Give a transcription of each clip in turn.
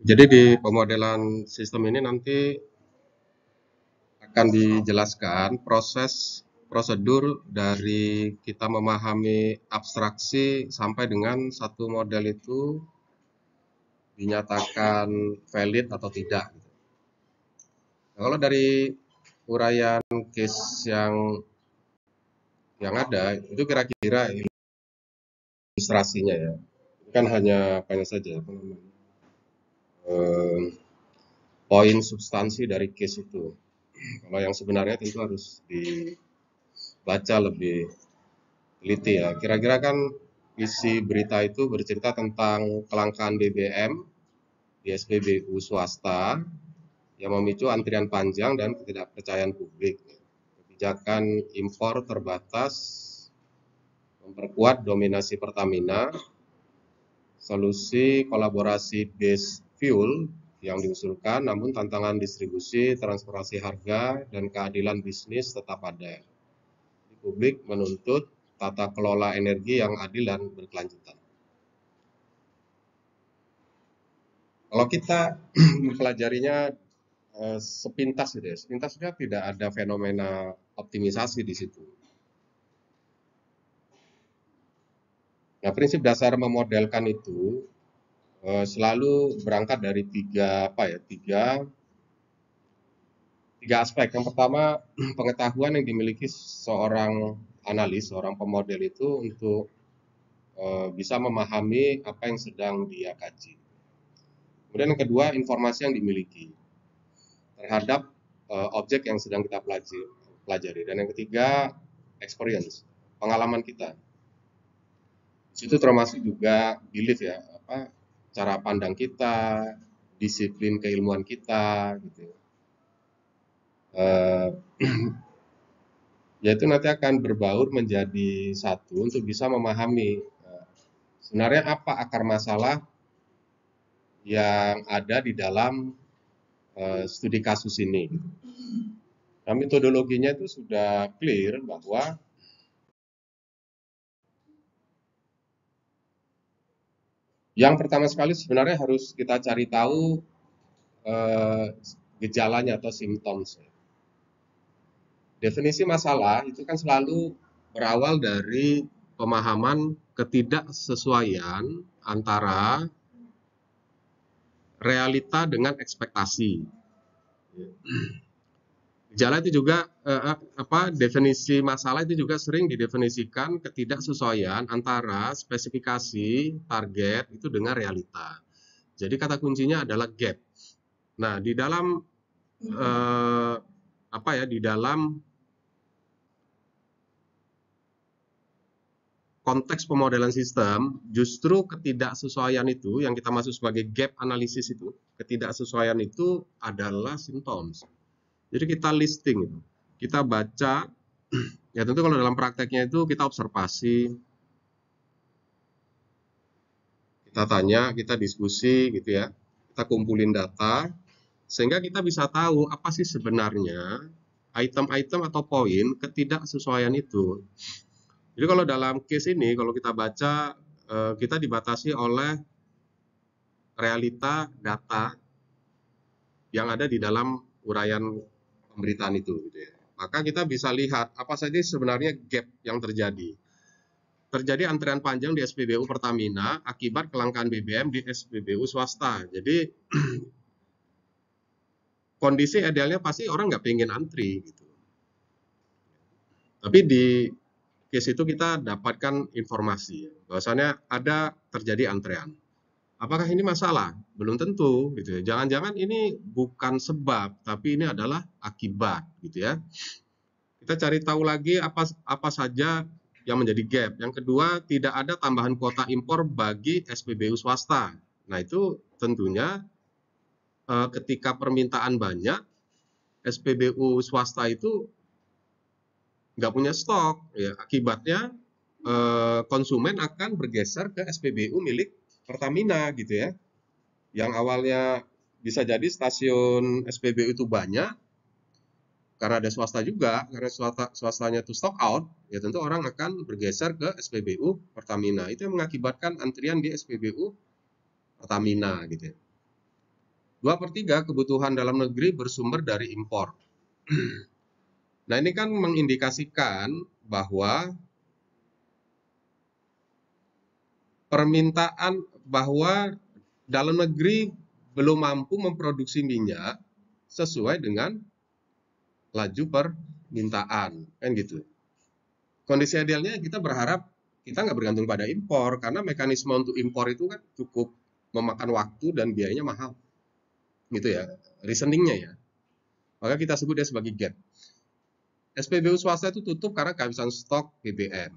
Jadi di pemodelan sistem ini nanti akan dijelaskan prosedur dari kita memahami abstraksi sampai dengan satu model itu dinyatakan valid atau tidak. Nah, kalau dari uraian case yang ada itu kira-kira ilustrasinya ya. Kan hanya apa saja apa namanya, eh, poin substansi dari case itu. Kalau yang sebenarnya tentu harus dibaca lebih teliti ya. Kira-kira kan isi berita itu bercerita tentang kelangkaan BBM di SPBU swasta yang memicu antrian panjang dan ketidakpercayaan publik. Kebijakan impor terbatas memperkuat dominasi Pertamina, solusi kolaborasi base fuel yang diusulkan, namun tantangan distribusi, transparansi harga, dan keadilan bisnis tetap ada. Publik menuntut tata kelola energi yang adil dan berkelanjutan. Kalau kita mempelajarinya sepintas gitu ya, sepintasnya tidak ada fenomena optimisasi di situ. Nah, prinsip dasar memodelkan itu selalu berangkat dari tiga aspek. Yang pertama, pengetahuan yang dimiliki seorang analis, seorang pemodel itu untuk bisa memahami apa yang sedang dia kaji. Kemudian yang kedua, informasi yang dimiliki terhadap objek yang sedang kita pelajari. Dan yang ketiga, experience, pengalaman kita. Itu termasuk juga belief ya, cara pandang kita, disiplin keilmuan kita, gitu. Yaitu nanti akan berbaur menjadi satu untuk bisa memahami sebenarnya apa akar masalah yang ada di dalam studi kasus ini. Nah, metodologinya itu sudah clear bahwa yang pertama sekali sebenarnya harus kita cari tahu gejalanya atau symptoms. Definisi masalah itu kan selalu berawal dari pemahaman ketidaksesuaian antara realita dengan ekspektasi. Gejala itu juga definisi masalah itu juga sering didefinisikan ketidaksesuaian antara spesifikasi target itu dengan realita. Jadi kata kuncinya adalah gap. Nah, di dalam di dalam konteks pemodelan sistem, justru ketidaksesuaian itu yang kita maksud sebagai gap analisis itu, ketidaksesuaian itu adalah symptoms. Jadi kita listing, kita baca, ya tentu kalau dalam prakteknya itu kita observasi, kita tanya, kita diskusi gitu ya, kita kumpulin data, sehingga kita bisa tahu apa sih sebenarnya item-item atau poin ketidaksesuaian itu. Jadi kalau dalam case ini, kalau kita baca, kita dibatasi oleh realita data yang ada di dalam uraian pemberitaan itu gitu ya. Maka kita bisa lihat apa saja sebenarnya gap yang terjadi. Terjadi antrian panjang di SPBU Pertamina akibat kelangkaan BBM di SPBU swasta. Jadi kondisi idealnya pasti orang nggak pengen antri gitu. Tapi di case itu kita dapatkan informasi bahwasannya ada terjadi antrean. Apakah ini masalah? Belum tentu gitu ya. Jangan-jangan ini bukan sebab, tapi ini adalah akibat gitu ya. Kita cari tahu lagi apa saja yang menjadi gap. Yang kedua, tidak ada tambahan kuota impor bagi SPBU swasta. Nah, itu tentunya ketika permintaan banyak, SPBU swasta itu nggak punya stok. Ya. Akibatnya konsumen akan bergeser ke SPBU milik Pertamina gitu ya. Yang awalnya bisa jadi stasiun SPBU itu banyak, karena ada swasta juga, karena swastanya itu stock out, ya tentu orang akan bergeser ke SPBU Pertamina. Itu yang mengakibatkan antrian di SPBU Pertamina gitu ya. 2/3 kebutuhan dalam negeri bersumber dari impor. Nah, ini kan mengindikasikan bahwa bahwa dalam negeri belum mampu memproduksi minyak sesuai dengan laju permintaan, kan gitu. Kondisi idealnya kita berharap kita nggak bergantung pada impor, karena mekanisme untuk impor itu kan cukup memakan waktu dan biayanya mahal, gitu ya, reasoningnya ya. Maka kita sebut dia sebagai gap. SPBU swasta itu tutup karena kehabisan stok BBM.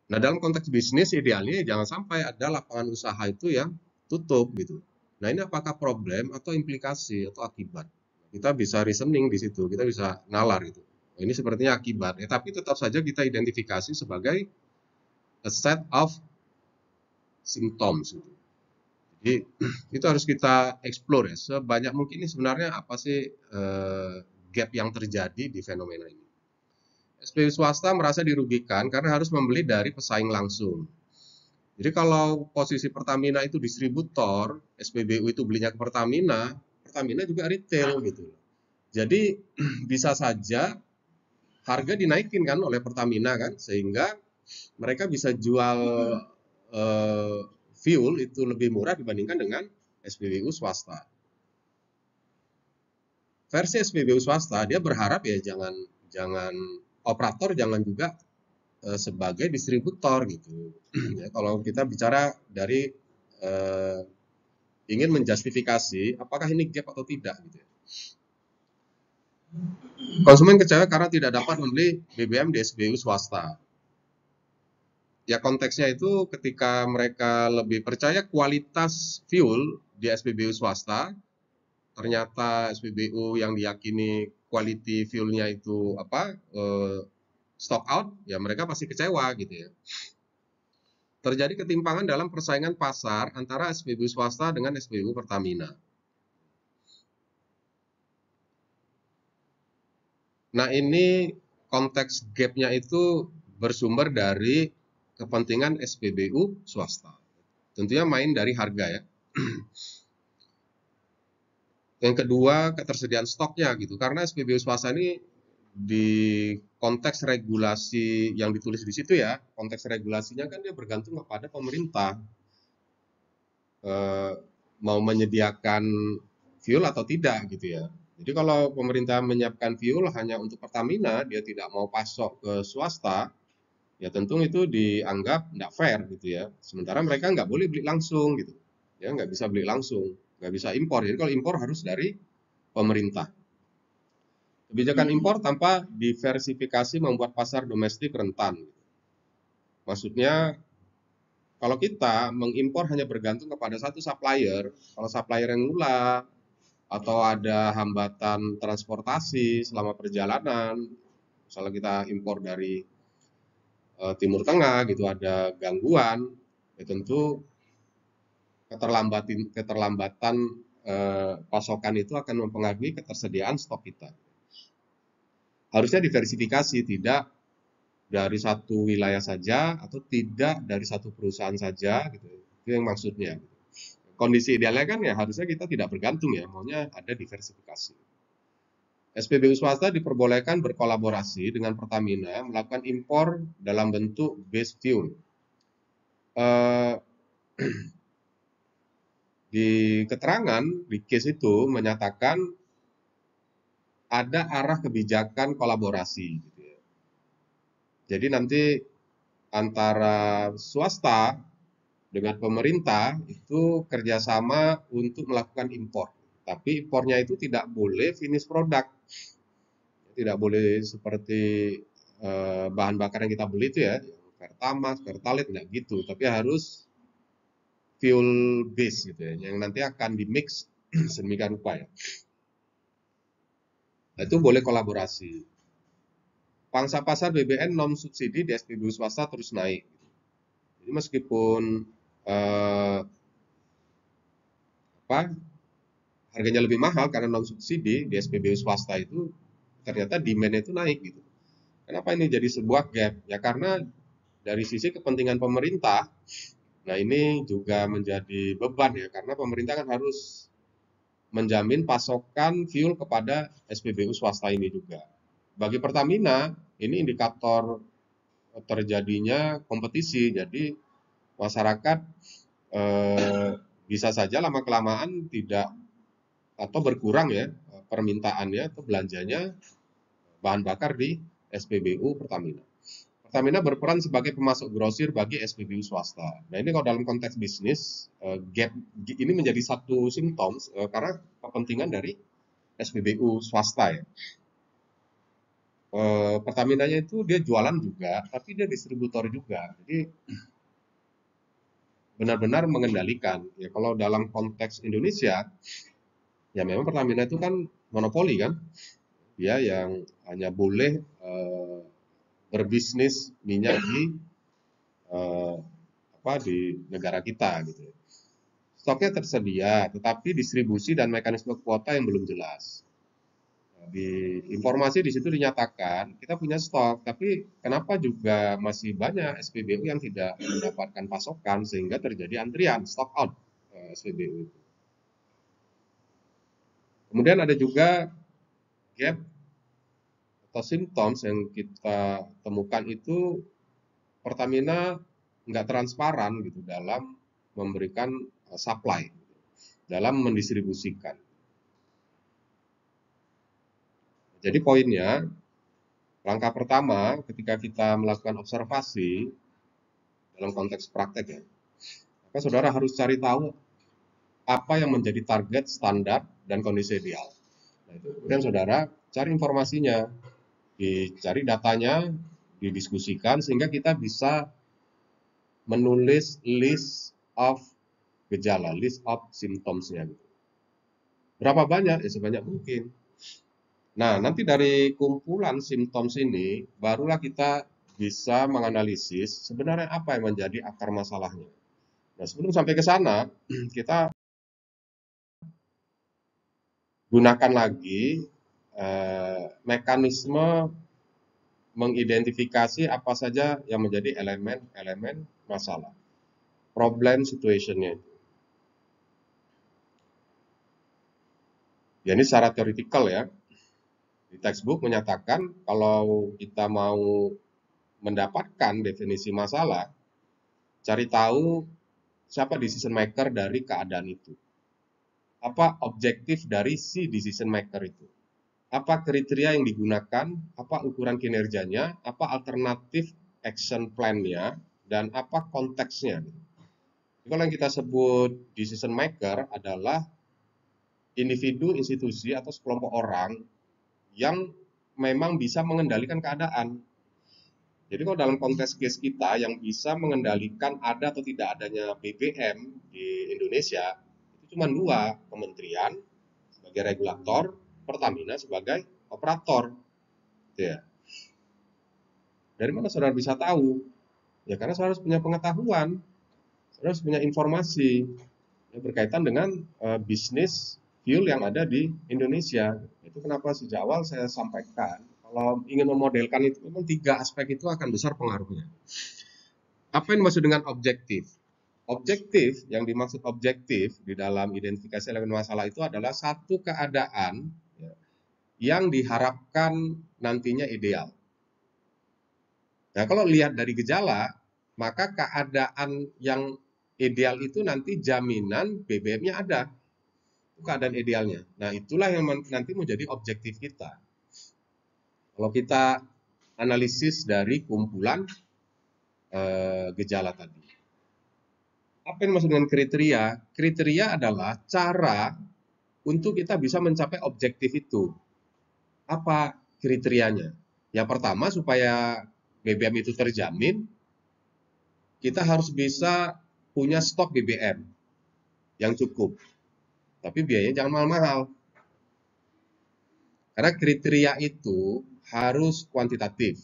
Nah, dalam konteks bisnis idealnya jangan sampai ada lapangan usaha itu yang tutup gitu. Nah, ini apakah problem atau implikasi atau akibat? Kita bisa reasoning di situ, kita bisa nalar gitu. Ini sepertinya akibat, tapi tetap saja kita identifikasi sebagai a set of symptoms. Gitu. Jadi itu harus kita explore ya, sebanyak mungkin ini sebenarnya apa sih gap yang terjadi di fenomena ini. SPBU swasta merasa dirugikan karena harus membeli dari pesaing langsung. Jadi kalau posisi Pertamina itu distributor, SPBU itu belinya ke Pertamina, Pertamina juga retail gitu. Jadi bisa saja harga dinaikin kan oleh Pertamina kan, sehingga mereka bisa jual fuel itu lebih murah dibandingkan dengan SPBU swasta. Versi SPBU swasta dia berharap ya jangan operator jangan juga sebagai distributor gitu. Ya, kalau kita bicara dari ingin menjustifikasi apakah ini gap atau tidak gitu ya. Konsumen kecewa karena tidak dapat membeli BBM di SPBU swasta. Ya konteksnya itu ketika mereka lebih percaya kualitas fuel di SPBU swasta, ternyata SPBU yang diyakini quality fuelnya itu stock out, ya mereka pasti kecewa gitu ya. Terjadi ketimpangan dalam persaingan pasar antara SPBU swasta dengan SPBU Pertamina. Nah, ini konteks gap-nya itu bersumber dari kepentingan SPBU swasta. Tentunya main dari harga ya. Yang kedua, ketersediaan stoknya gitu. Karena SPBU swasta ini di konteks regulasi yang ditulis di situ ya, konteks regulasinya kan dia bergantung kepada pemerintah. Mau menyediakan fuel atau tidak gitu ya. Jadi kalau pemerintah menyiapkan fuel hanya untuk Pertamina, dia tidak mau pasok ke swasta, ya tentu itu dianggap tidak fair gitu ya. Sementara mereka nggak boleh beli langsung gitu, ya nggak bisa beli langsung, nggak bisa impor. Jadi kalau impor harus dari pemerintah. Kebijakan impor tanpa diversifikasi membuat pasar domestik rentan. Maksudnya kalau kita mengimpor hanya bergantung kepada satu supplier, kalau supplier yang ngulah atau ada hambatan transportasi selama perjalanan, misalnya kita impor dari Timur Tengah gitu ada gangguan, ya tentu keterlambatan pasokan itu akan mempengaruhi ketersediaan stok kita. Harusnya diversifikasi, tidak dari satu wilayah saja atau tidak dari satu perusahaan saja gitu. Itu yang maksudnya. Kondisi idealnya kan ya harusnya kita tidak bergantung ya, maunya ada diversifikasi. SPBU swasta diperbolehkan berkolaborasi dengan Pertamina melakukan impor dalam bentuk base fuel. Di keterangan di case itu menyatakan ada arah kebijakan kolaborasi. Gitu ya. Jadi nanti antara swasta dengan pemerintah itu kerjasama untuk melakukan impor. Tapi impornya itu tidak boleh finish product. Tidak boleh seperti bahan bakar yang kita beli itu ya, Pertamax, Pertalite, enggak gitu. Tapi harus fuel base gitu ya, yang nanti akan di mix sedemikian rupa ya. Nah, itu boleh kolaborasi. Pangsa pasar BBM non subsidi di SPBU swasta terus naik. Jadi meskipun harganya lebih mahal karena non subsidi di SPBU swasta itu ternyata demand itu naik gitu. Kenapa ini jadi sebuah gap? Ya karena dari sisi kepentingan pemerintah, nah ini juga menjadi beban ya karena pemerintah kan harus menjamin pasokan fuel kepada SPBU swasta ini juga. Bagi Pertamina, ini indikator terjadinya kompetisi. Jadi masyarakat bisa saja lama-kelamaan tidak atau berkurang ya permintaannya atau belanjanya bahan bakar di SPBU Pertamina. Pertamina berperan sebagai pemasok grosir bagi SPBU swasta. Nah ini kalau dalam konteks bisnis, gap ini menjadi satu simptom karena kepentingan dari SPBU swasta ya. Pertaminanya itu dia jualan juga, tapi dia distributor juga. Jadi benar-benar mengendalikan. Ya kalau dalam konteks Indonesia, ya memang Pertamina itu kan monopoli kan, dia yang hanya boleh berbisnis minyak eh, di negara kita gitu. Stoknya tersedia, tetapi distribusi dan mekanisme kuota yang belum jelas. Di informasi di situ dinyatakan kita punya stok, tapi kenapa juga masih banyak SPBU yang tidak mendapatkan pasokan sehingga terjadi antrian stock out SPBU itu. Kemudian ada juga gap atau symptoms yang kita temukan itu Pertamina nggak transparan gitu dalam memberikan supply, dalam mendistribusikan. Jadi poinnya, langkah pertama ketika kita melakukan observasi dalam konteks praktek ya, maka saudara harus cari tahu apa yang menjadi target, standar, dan kondisi ideal. Nah, itu. Kemudian saudara cari informasinya, dicari datanya, didiskusikan sehingga kita bisa menulis list of gejala, list of symptoms-nya. Berapa banyak? Ya sebanyak mungkin. Nah, nanti dari kumpulan simptoms ini, barulah kita bisa menganalisis sebenarnya apa yang menjadi akar masalahnya. Nah, sebelum sampai ke sana, kita gunakan lagi mekanisme mengidentifikasi apa saja yang menjadi elemen-elemen masalah. Problem situation-nya. Ya, ini secara teoritikal ya. Di textbook menyatakan kalau kita mau mendapatkan definisi masalah, cari tahu siapa decision maker dari keadaan itu. Apa objektif dari si decision maker itu. Apa kriteria yang digunakan, apa ukuran kinerjanya, apa alternatif action plan-nya, dan apa konteksnya. Kalau yang kita sebut decision maker adalah individu, institusi, atau sekelompok orang yang memang bisa mengendalikan keadaan. Jadi kalau dalam konteks case kita yang bisa mengendalikan ada atau tidak adanya BBM di Indonesia, itu cuma dua, kementerian sebagai regulator, Pertamina sebagai operator. Ya. Dari mana saudara bisa tahu? Ya karena saudara harus punya pengetahuan, saudara harus punya informasi yang berkaitan dengan bisnis fuel yang ada di Indonesia. Itu kenapa sejak awal saya sampaikan, kalau ingin memodelkan itu memang tiga aspek itu akan besar pengaruhnya. Apa yang dimaksud dengan objektif? Objektif, yang dimaksud objektif di dalam identifikasi elemen masalah itu adalah satu keadaan ya, yang diharapkan nantinya ideal. Nah, kalau lihat dari gejala, maka keadaan yang ideal itu nanti jaminan BBM-nya ada. Itu keadaan idealnya. Nah, itulah yang nanti menjadi objektif kita. Kalau kita analisis dari kumpulan gejala tadi. Apa yang dimaksud dengan kriteria? Kriteria adalah cara untuk kita bisa mencapai objektif itu. Apa kriterianya? Yang pertama, supaya BBM itu terjamin, kita harus bisa punya stok BBM yang cukup. Tapi biayanya jangan mahal-mahal. Karena kriteria itu harus kuantitatif.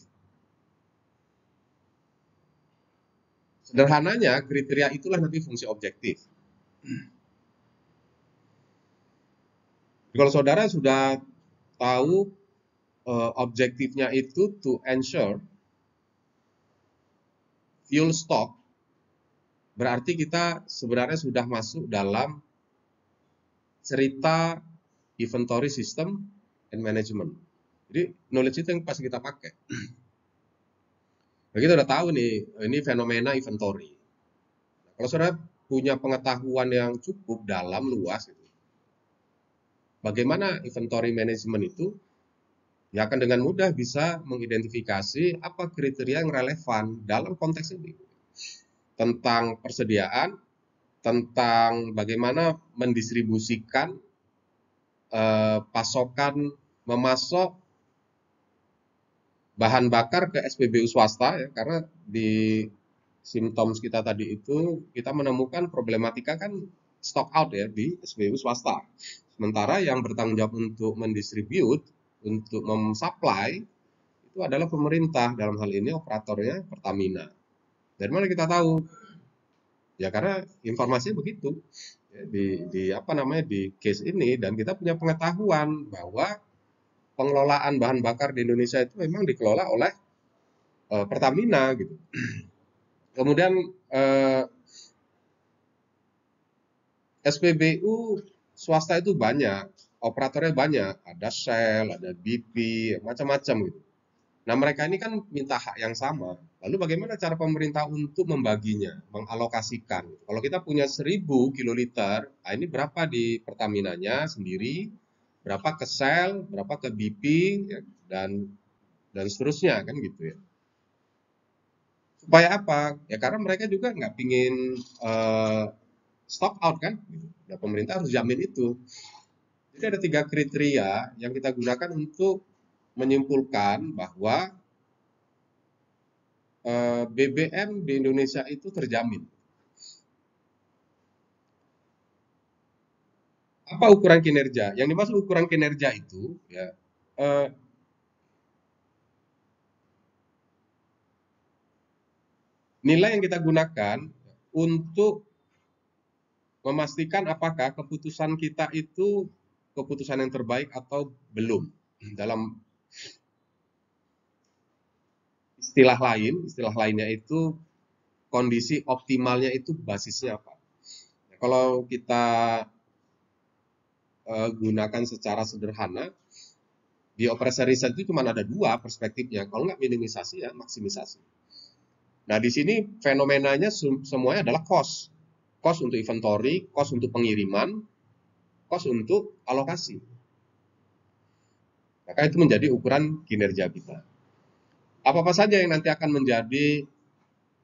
Sederhananya, kriteria itulah nanti fungsi objektif. Kalau saudara sudah tahu objektifnya itu to ensure fuel stock, berarti kita sebenarnya sudah masuk dalam cerita inventory system and management. Jadi knowledge itu yang pasti kita pakai. Nah, kita udah tahu nih, ini fenomena inventory. Kalau saudara punya pengetahuan yang cukup dalam, luas, gitu, bagaimana inventory management itu, ya akan dengan mudah bisa mengidentifikasi apa kriteria yang relevan dalam konteks ini. Tentang persediaan, tentang bagaimana mendistribusikan pasokan, memasok bahan bakar ke SPBU swasta, ya, karena di symptoms kita tadi itu kita menemukan problematika kan stock out ya di SPBU swasta. Sementara yang bertanggung jawab untuk mendistribute, untuk mensupply itu adalah pemerintah, dalam hal ini operatornya Pertamina. Dari mana kita tahu? Ya karena informasinya begitu. Ya, di case ini, dan kita punya pengetahuan bahwa pengelolaan bahan bakar di Indonesia itu memang dikelola oleh Pertamina gitu. Kemudian SPBU swasta itu banyak, operatornya banyak, ada Shell, ada BP, macam-macam gitu. Nah, mereka ini kan minta hak yang sama. Lalu bagaimana cara pemerintah untuk membaginya, mengalokasikan? Kalau kita punya 1000 kiloliter, nah ini berapa di Pertaminanya sendiri, berapa ke Shell, berapa ke BP, ya, dan seterusnya kan gitu ya. Supaya apa? Ya karena mereka juga nggak pingin stock out kan, gitu. Nah, pemerintah harus jamin itu. Jadi ada 3 kriteria yang kita gunakan untuk menyimpulkan bahwa BBM di Indonesia itu terjamin. Apa ukuran kinerja? Yang dimaksud ukuran kinerja itu, ya, nilai yang kita gunakan untuk memastikan apakah keputusan kita itu keputusan yang terbaik atau belum. Dalam istilah lainnya itu kondisi optimalnya itu basisnya apa. Kalau kita gunakan secara sederhana, di operasi riset itu cuma ada 2 perspektifnya. Kalau nggak minimisasi ya maksimisasi. Nah di sini fenomenanya semuanya adalah cost. Cost untuk inventory, cost untuk pengiriman, cost untuk alokasi. Maka itu menjadi ukuran kinerja kita. Apa-apa saja yang nanti akan menjadi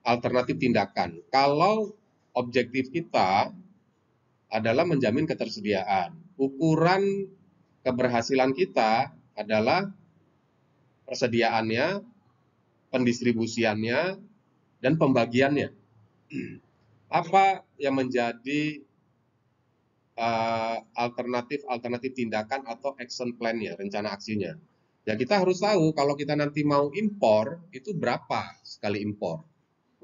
alternatif tindakan. Kalau objektif kita adalah menjamin ketersediaan, ukuran keberhasilan kita adalah persediaannya, pendistribusiannya, dan pembagiannya. Apa yang menjadi alternatif tindakan atau action plan-nya, rencana aksinya? Ya kita harus tahu kalau kita nanti mau impor, itu berapa sekali impor.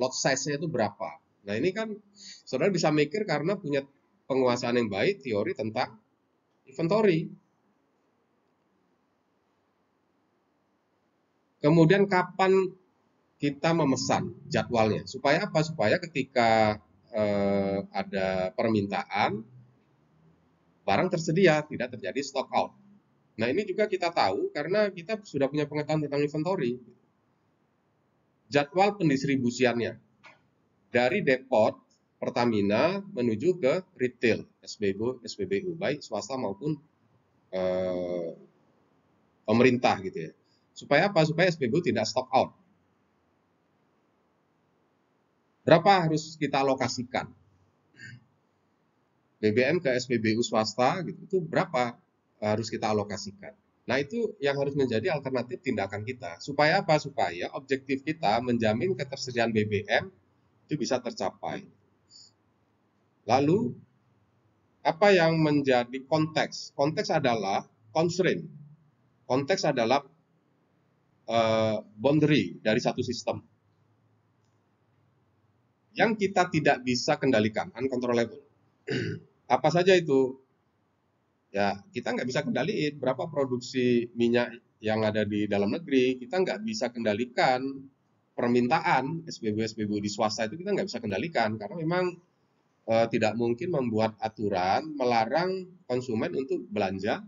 Lot size-nya itu berapa. Nah ini kan saudara bisa mikir karena punya penguasaan yang baik teori tentang inventory. Kemudian kapan kita memesan jadwalnya. Supaya apa? Supaya ketika ada permintaan, barang tersedia, tidak terjadi stock out. Nah ini juga kita tahu karena kita sudah punya pengetahuan tentang inventory. Jadwal pendistribusiannya dari depot Pertamina menuju ke retail SPBU baik swasta maupun pemerintah gitu ya. Supaya apa? Supaya SPBU tidak stock out. Berapa harus kita alokasikan? BBM ke SPBU swasta gitu, itu berapa harus kita alokasikan? Nah, itu yang harus menjadi alternatif tindakan kita. Supaya apa? Supaya objektif kita menjamin ketersediaan BBM itu bisa tercapai. Lalu, apa yang menjadi konteks? Konteks adalah constraint. Konteks adalah boundary dari satu sistem yang kita tidak bisa kendalikan, uncontrollable. Apa saja itu? Ya, kita nggak bisa kendaliin berapa produksi minyak yang ada di dalam negeri, kita nggak bisa kendalikan permintaan SPBU di swasta itu kita nggak bisa kendalikan karena memang tidak mungkin membuat aturan melarang konsumen untuk belanja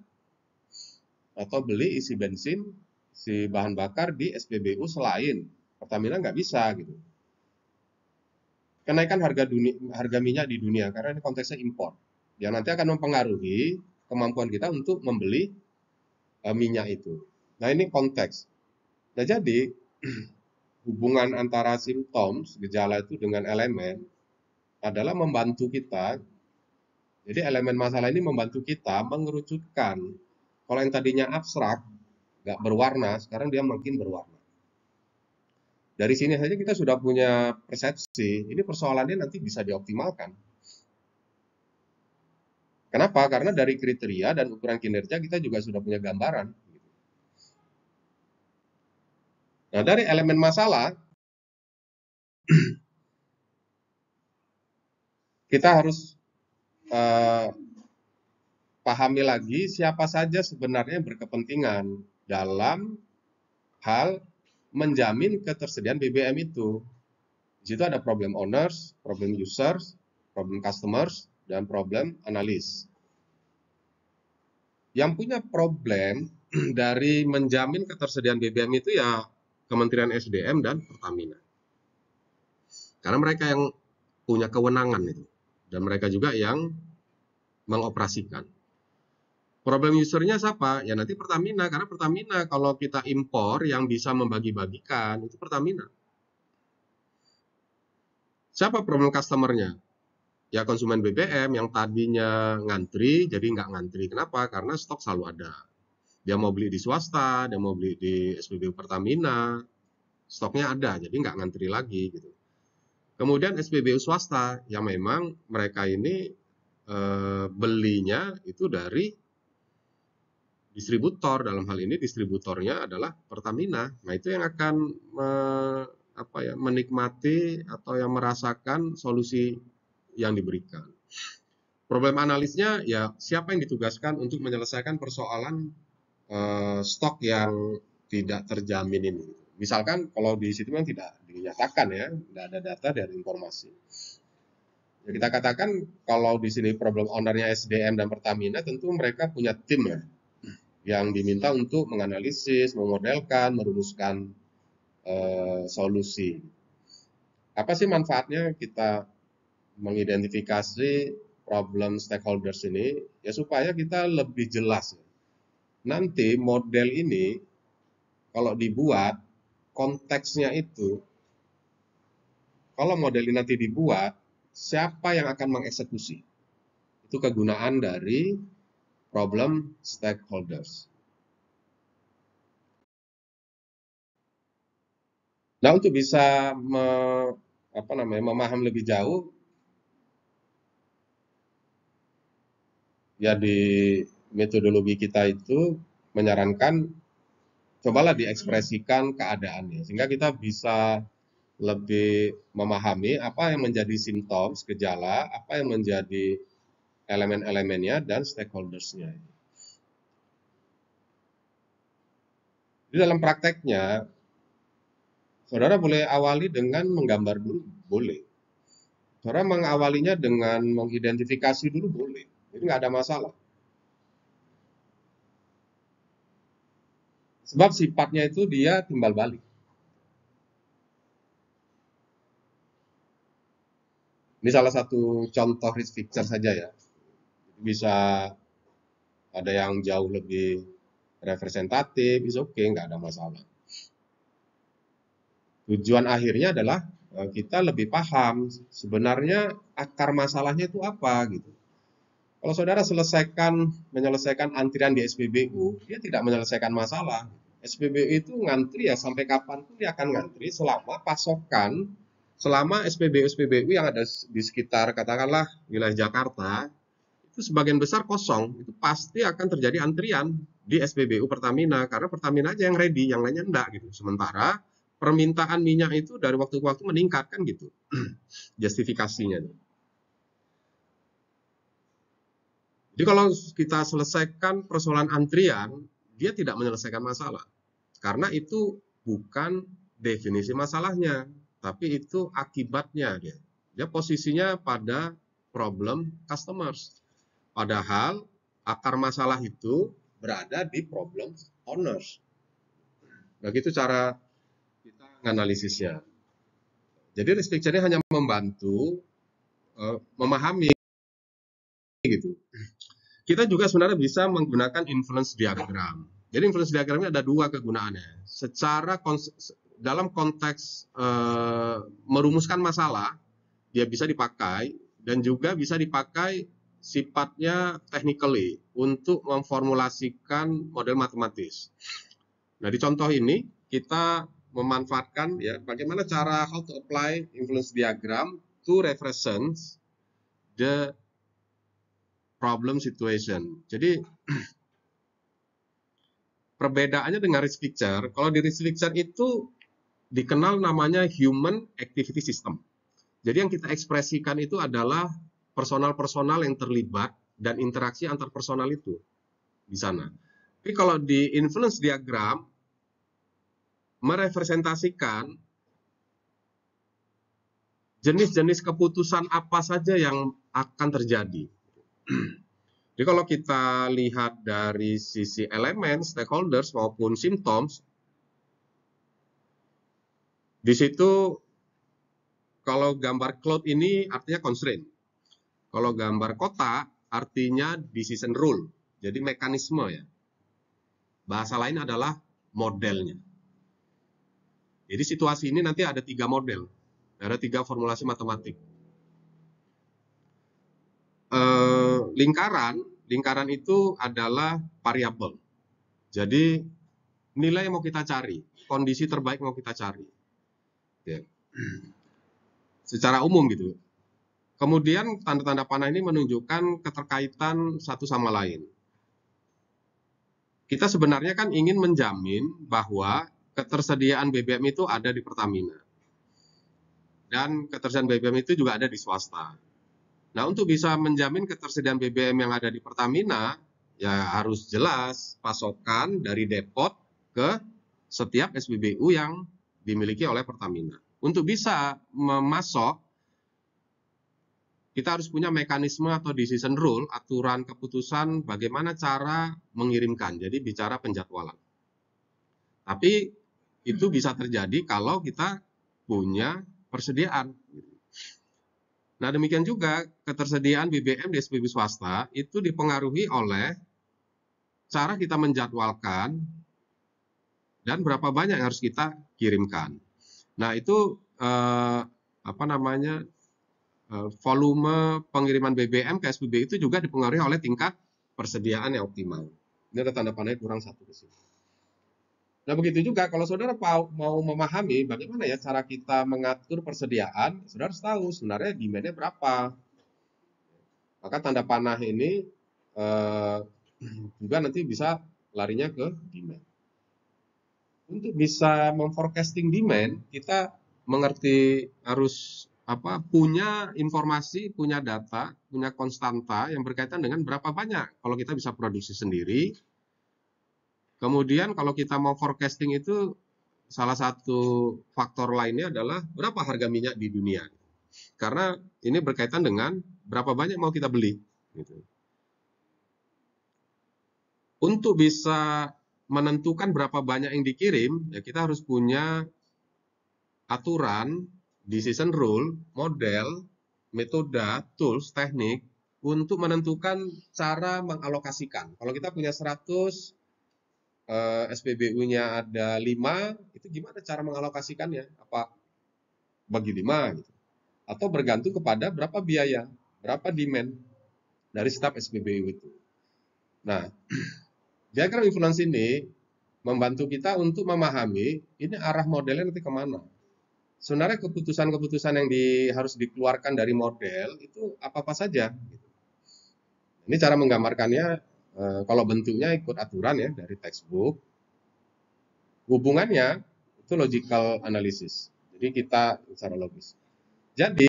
atau beli isi bensin, si bahan bakar di SPBU selain Pertamina nggak bisa gitu. Kenaikan harga minyak di dunia karena ini konteksnya impor, yang nanti akan mempengaruhi kemampuan kita untuk membeli minyak itu. Nah ini konteks. Nah jadi hubungan antara simptom gejala itu dengan elemen adalah membantu kita. Jadi elemen masalah ini membantu kita mengerucutkan. Kalau yang tadinya abstrak, nggak berwarna, sekarang dia makin berwarna. Dari sini saja kita sudah punya persepsi, ini persoalannya nanti bisa dioptimalkan. Kenapa? Karena dari kriteria dan ukuran kinerja kita juga sudah punya gambaran. Nah, dari elemen masalah, kita harus pahami lagi siapa saja sebenarnya berkepentingan dalam hal menjamin ketersediaan BBM itu. Di situ ada problem owners, problem users, problem customers, dan problem analis. Yang punya problem dari menjamin ketersediaan BBM itu ya Kementerian SDM dan Pertamina. Karena mereka yang punya kewenangan itu. Dan mereka juga yang mengoperasikan. Problem usernya siapa? Ya nanti Pertamina, karena Pertamina kalau kita impor yang bisa membagi-bagikan, itu Pertamina. Siapa problem customernya? Ya konsumen BBM yang tadinya ngantri, jadi nggak ngantri. Kenapa? Karena stok selalu ada. Dia mau beli di swasta, dia mau beli di SPBU Pertamina, stoknya ada, jadi nggak ngantri lagi gitu. Kemudian SPBU swasta, yang memang mereka ini belinya itu dari distributor, dalam hal ini distributornya adalah Pertamina. Nah, itu yang akan menikmati atau yang merasakan solusi yang diberikan. Problem analisnya ya siapa yang ditugaskan untuk menyelesaikan persoalan stok yang tidak terjamin ini. Misalkan kalau di situ memang tidak dinyatakan ya, tidak ada data dari informasi. Ya, kita katakan kalau di sini problem ownernya SDM dan Pertamina, tentu mereka punya tim ya, yang diminta untuk menganalisis, memodelkan, merumuskan solusi. Apa sih manfaatnya kita mengidentifikasi problem stakeholders ini? Ya supaya kita lebih jelas. Nanti model ini kalau dibuat, konteksnya itu, kalau model ini nanti dibuat, siapa yang akan mengeksekusi? Itu kegunaan dari problem stakeholders. Nah, untuk bisa memahami lebih jauh, ya di metodologi kita itu menyarankan cobalah diekspresikan keadaannya, sehingga kita bisa lebih memahami apa yang menjadi simptom, gejala, apa yang menjadi elemen-elemennya, dan stakeholders-nya. Di dalam prakteknya, saudara boleh awali dengan menggambar dulu, boleh. Saudara mengawalinya dengan mengidentifikasi dulu, boleh. Jadi nggak ada masalah. Sebab sifatnya itu dia timbal balik. Ini salah satu contoh risk picture saja ya. Bisa ada yang jauh lebih representatif, is oke, nggak ada masalah. Tujuan akhirnya adalah kita lebih paham sebenarnya akar masalahnya itu apa gitu. Kalau saudara menyelesaikan antrian di SPBU, dia tidak menyelesaikan masalah. SPBU itu ngantri ya sampai kapan pun dia akan ngantri selama SPBU yang ada di sekitar katakanlah wilayah Jakarta itu sebagian besar kosong, itu pasti akan terjadi antrian di SPBU Pertamina karena Pertamina aja yang ready, yang lainnya enggak gitu. Sementara permintaan minyak itu dari waktu ke waktu meningkat kan gitu. Justifikasinya. Jadi kalau kita selesaikan persoalan antrian, dia tidak menyelesaikan masalah. Karena itu bukan definisi masalahnya, tapi itu akibatnya dia. Dia posisinya pada problem customers. Padahal akar masalah itu berada di problem owners. Begitu cara kita menganalisisnya. Jadi risk picture-nya hanya membantu memahami gitu. Kita juga sebenarnya bisa menggunakan influence diagram. Jadi influence diagramnya ada dua kegunaannya. Dalam konteks merumuskan masalah, dia bisa dipakai dan juga bisa dipakai sifatnya technically untuk memformulasikan model matematis. Nah, di contoh ini kita memanfaatkan ya bagaimana cara how to apply influence diagram to represent the problem situation. Jadi perbedaannya dengan risk picture, kalau di risk picture itu dikenal namanya human activity system. Jadi yang kita ekspresikan itu adalah personal-personal yang terlibat dan interaksi antar personal itu di sana. Tapi kalau di influence diagram merepresentasikan jenis-jenis keputusan apa saja yang akan terjadi. Jadi kalau kita lihat dari sisi elemen, stakeholders maupun symptoms, di situ kalau gambar cloud ini artinya constraint. Kalau gambar kota artinya decision rule. Jadi mekanisme ya. Bahasa lain adalah modelnya. Jadi situasi ini nanti ada 3 model. Ada 3 formulasi matematik. Lingkaran itu adalah variabel. Jadi nilai yang mau kita cari, kondisi terbaik mau kita cari. Ya. Secara umum gitu. Kemudian tanda-tanda panah ini menunjukkan keterkaitan satu sama lain. Kita sebenarnya kan ingin menjamin bahwa ketersediaan BBM itu ada di Pertamina. Dan ketersediaan BBM itu juga ada di swasta. Nah, untuk bisa menjamin ketersediaan BBM yang ada di Pertamina, ya harus jelas pasokan dari depot ke setiap SPBU yang dimiliki oleh Pertamina. Untuk bisa memasok, kita harus punya mekanisme atau decision rule, aturan keputusan bagaimana cara mengirimkan, jadi bicara penjadwalan. Tapi itu bisa terjadi kalau kita punya persediaan. Nah, demikian juga ketersediaan BBM di SPBU swasta itu dipengaruhi oleh cara kita menjadwalkan dan berapa banyak yang harus kita kirimkan. Nah, itu volume pengiriman BBM ke SPBU itu juga dipengaruhi oleh tingkat persediaan yang optimal. Ini ada tanda panahnya kurang 1 di sini. Nah, begitu juga kalau saudara mau memahami bagaimana ya cara kita mengatur persediaan, saudara harus tahu sebenarnya demand-nya berapa. Maka tanda panah ini juga nanti bisa larinya ke demand. Untuk bisa memforecasting demand, kita mengerti harus punya informasi, punya data, punya konstanta yang berkaitan dengan berapa banyak kalau kita bisa produksi sendiri. Kemudian kalau kita mau forecasting itu salah satu faktor lainnya adalah berapa harga minyak di dunia. Karena ini berkaitan dengan berapa banyak mau kita beli. Gitu. Untuk bisa menentukan berapa banyak yang dikirim, ya kita harus punya aturan, decision rule, model, metode, tools, teknik untuk menentukan cara mengalokasikan. Kalau kita punya 100, SPBU-nya ada 5, itu gimana cara mengalokasikannya? Apa bagi 5 gitu? Atau bergantung kepada berapa biaya, berapa demand dari setiap SPBU itu. Nah, diagram influence ini membantu kita untuk memahami ini arah modelnya nanti kemana. Sebenarnya keputusan-keputusan yang harus dikeluarkan dari model itu apa-apa saja. Ini cara menggambarkannya. Kalau bentuknya ikut aturan ya dari textbook. Hubungannya itu logical analysis. Jadi kita secara logis. Jadi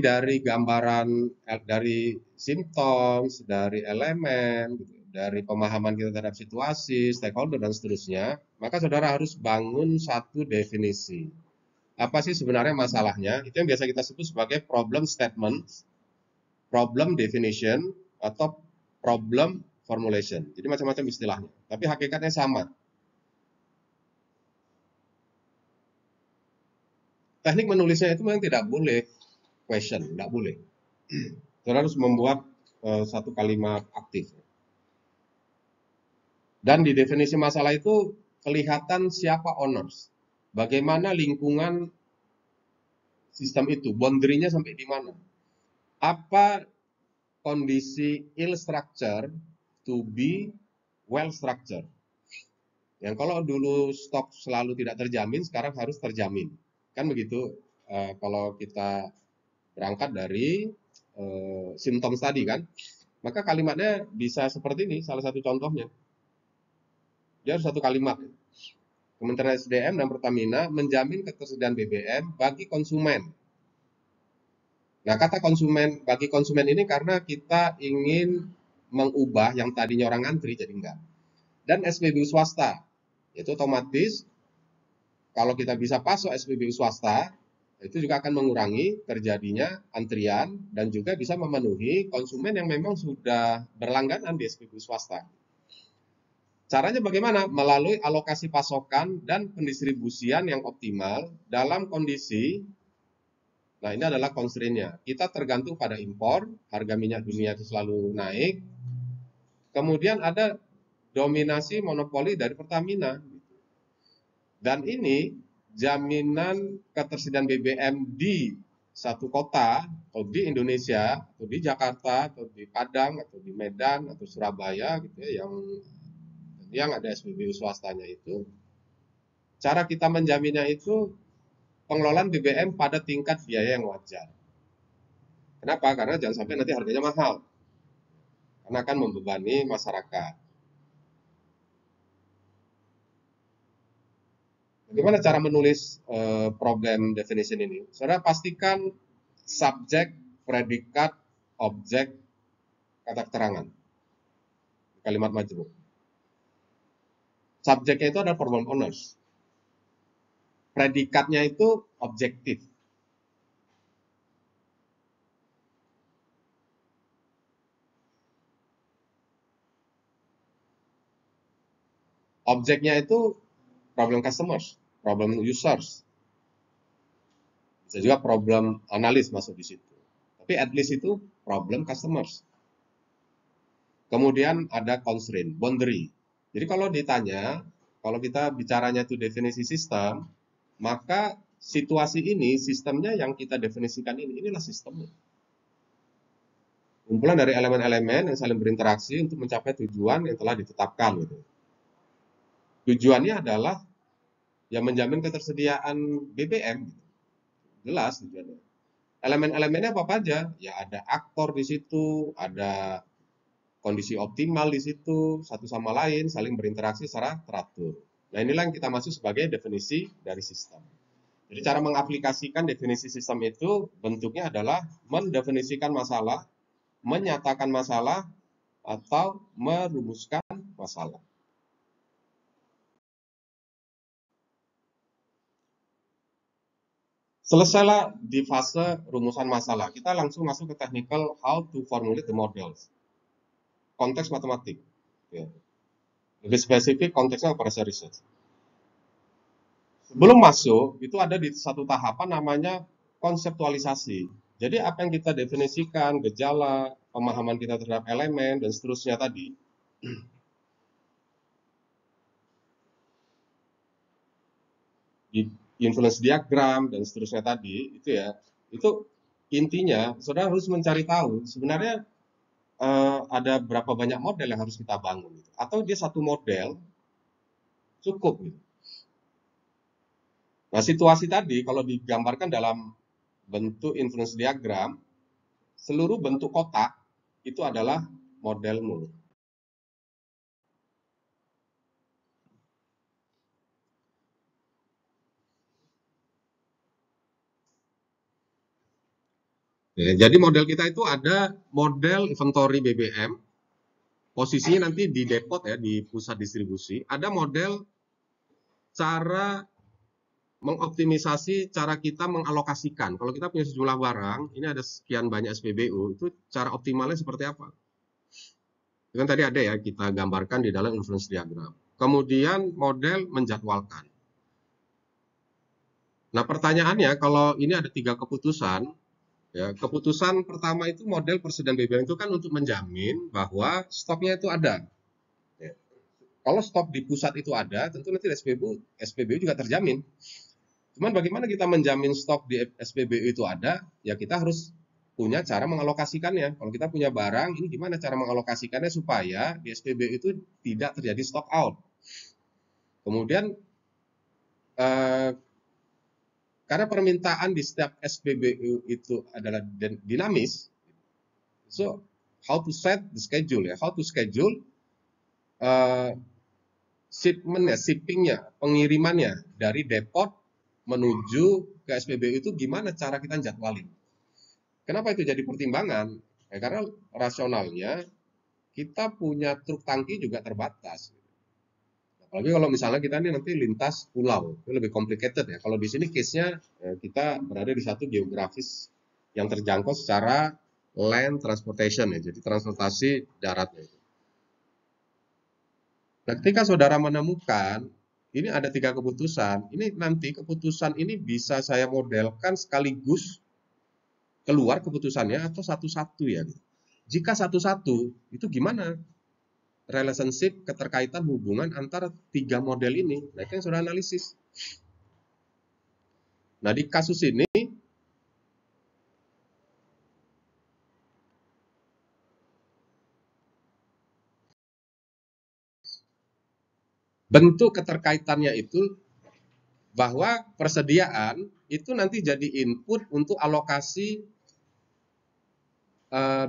dari gambaran, dari symptoms, dari elemen, dari pemahaman kita terhadap situasi, stakeholder dan seterusnya, maka saudara harus bangun satu definisi. Apa sih sebenarnya masalahnya? Itu yang biasa kita sebut sebagai problem statement problem definition, atau problem formulation. Jadi macam-macam istilahnya, tapi hakikatnya sama. Teknik menulisnya itu memang tidak boleh question, tidak boleh. Saudara harus membuat satu kalimat aktif. Dan di definisi masalah itu kelihatan siapa owners, bagaimana lingkungan sistem itu, boundary-nya sampai di mana. Apa kondisi ill structure to be well structured. Yang kalau dulu stok selalu tidak terjamin, sekarang harus terjamin. Kan begitu kalau kita berangkat dari simptom tadi kan. Maka kalimatnya bisa seperti ini, salah satu contohnya. Dia harus satu kalimat. Kementerian SDM dan Pertamina menjamin ketersediaan BBM bagi konsumen. Nah, kata konsumen, bagi konsumen ini karena kita ingin mengubah yang tadinya orang antri jadi enggak. Dan SPBU swasta, itu otomatis kalau kita bisa pasok SPBU swasta, itu juga akan mengurangi terjadinya antrian dan juga bisa memenuhi konsumen yang memang sudah berlangganan di SPBU swasta. Caranya bagaimana? Melalui alokasi pasokan dan pendistribusian yang optimal dalam kondisi. Nah, ini adalah constraint-nya. Kita tergantung pada impor, harga minyak dunia itu selalu naik. Kemudian ada dominasi monopoli dari Pertamina. Dan ini jaminan ketersediaan BBM di satu kota, atau di Indonesia, atau di Jakarta, atau di Padang, atau di Medan, atau Surabaya, gitu ya, yang ada SPBU swastanya itu. Cara kita menjaminnya itu pengelolaan BBM pada tingkat biaya yang wajar. Kenapa? Karena jangan sampai nanti harganya mahal, karena akan membebani masyarakat. Bagaimana cara menulis problem definition ini? Saudara pastikan subjek, predikat, objek, kata keterangan. Kalimat majmuk. Subjeknya itu ada problem owners. Predikatnya itu objektif. Objeknya itu problem customers, problem users. Bisa juga problem analis masuk di situ. Tapi at least itu problem customers. Kemudian ada constraint, boundary. Jadi kalau ditanya, kalau kita bicaranya itu definisi sistem, maka situasi ini, sistemnya yang kita definisikan ini, inilah sistemnya. Kumpulan dari elemen-elemen yang saling berinteraksi untuk mencapai tujuan yang telah ditetapkan. Gitu. Tujuannya adalah yang menjamin ketersediaan BBM. Jelas tujuannya. Elemen-elemennya apa aja? Ya ada aktor di situ, ada kondisi optimal di situ, satu sama lain saling berinteraksi secara teratur. Nah, inilah yang kita masuk sebagai definisi dari sistem. Jadi cara mengaplikasikan definisi sistem itu bentuknya adalah mendefinisikan masalah, menyatakan masalah, atau merumuskan masalah. Selesailah di fase rumusan masalah. Kita langsung masuk ke technical how to formulate the models. Konteks matematik. Ya. Lebih spesifik konteksnya operasi research. Sebelum masuk, itu ada di satu tahapan namanya konseptualisasi. Jadi apa yang kita definisikan, gejala, pemahaman kita terhadap elemen, dan seterusnya tadi, di influence diagram, dan seterusnya tadi, itu ya, itu intinya, saudara harus mencari tahu, sebenarnya ada berapa banyak model yang harus kita bangun. Gitu. Atau dia satu model, cukup. Gitu. Nah, situasi tadi, kalau digambarkan dalam bentuk influence diagram, seluruh bentuk kotak itu adalah modelmu. Ya, jadi model kita itu ada model inventory BBM, posisinya nanti di depot ya, di pusat distribusi. Ada model cara mengoptimisasi cara kita mengalokasikan. Kalau kita punya sejumlah barang, ini ada sekian banyak SPBU, itu cara optimalnya seperti apa? Itu kan tadi ada ya, kita gambarkan di dalam influence diagram. Kemudian model menjadwalkan. Nah, pertanyaannya kalau ini ada 3 keputusan, ya, keputusan pertama itu model persediaan BBM itu kan untuk menjamin bahwa stoknya itu ada. Ya. Kalau stok di pusat itu ada, tentu nanti SPBU juga terjamin. Cuman bagaimana kita menjamin stok di SPBU itu ada? Ya kita harus punya cara mengalokasikannya. Kalau kita punya barang, ini gimana cara mengalokasikannya supaya di SPBU itu tidak terjadi stock out. Kemudian eh, karena permintaan di setiap SPBU itu adalah dinamis, so how to set the schedule ya, how to schedule uh, shipment ya, shippingnya, pengirimannya dari depot menuju ke SPBU itu gimana cara kita jadwalin. Kenapa itu jadi pertimbangan? Ya, karena rasionalnya kita punya truk tangki juga terbatas. Apalagi kalau misalnya kita ini nanti lintas pulau, itu lebih complicated ya. Kalau di sini case-nya kita berada di satu geografis yang terjangkau secara land transportation ya, jadi transportasi daratnya. Nah, ketika saudara menemukan ini ada 3 keputusan, ini nanti keputusan ini bisa saya modelkan sekaligus keluar keputusannya atau satu-satu ya. Jika satu-satu, itu gimana relationship, keterkaitan hubungan antara 3 model ini? Nah, itu yang sudah analisis. Nah, di kasus ini, bentuk keterkaitannya itu bahwa persediaan itu nanti jadi input untuk alokasi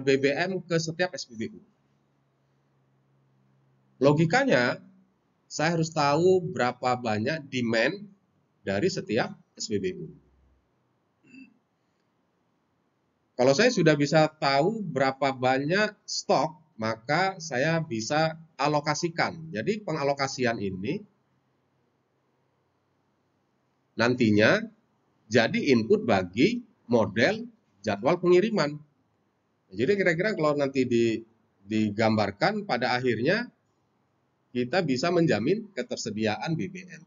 BBM ke setiap SPBU. Logikanya, saya harus tahu berapa banyak demand dari setiap SPBU. Kalau saya sudah bisa tahu berapa banyak stok, maka saya bisa alokasikan. Jadi pengalokasian ini nantinya jadi input bagi model jadwal pengiriman. Jadi kira-kira kalau nanti digambarkan pada akhirnya kita bisa menjamin ketersediaan BBM.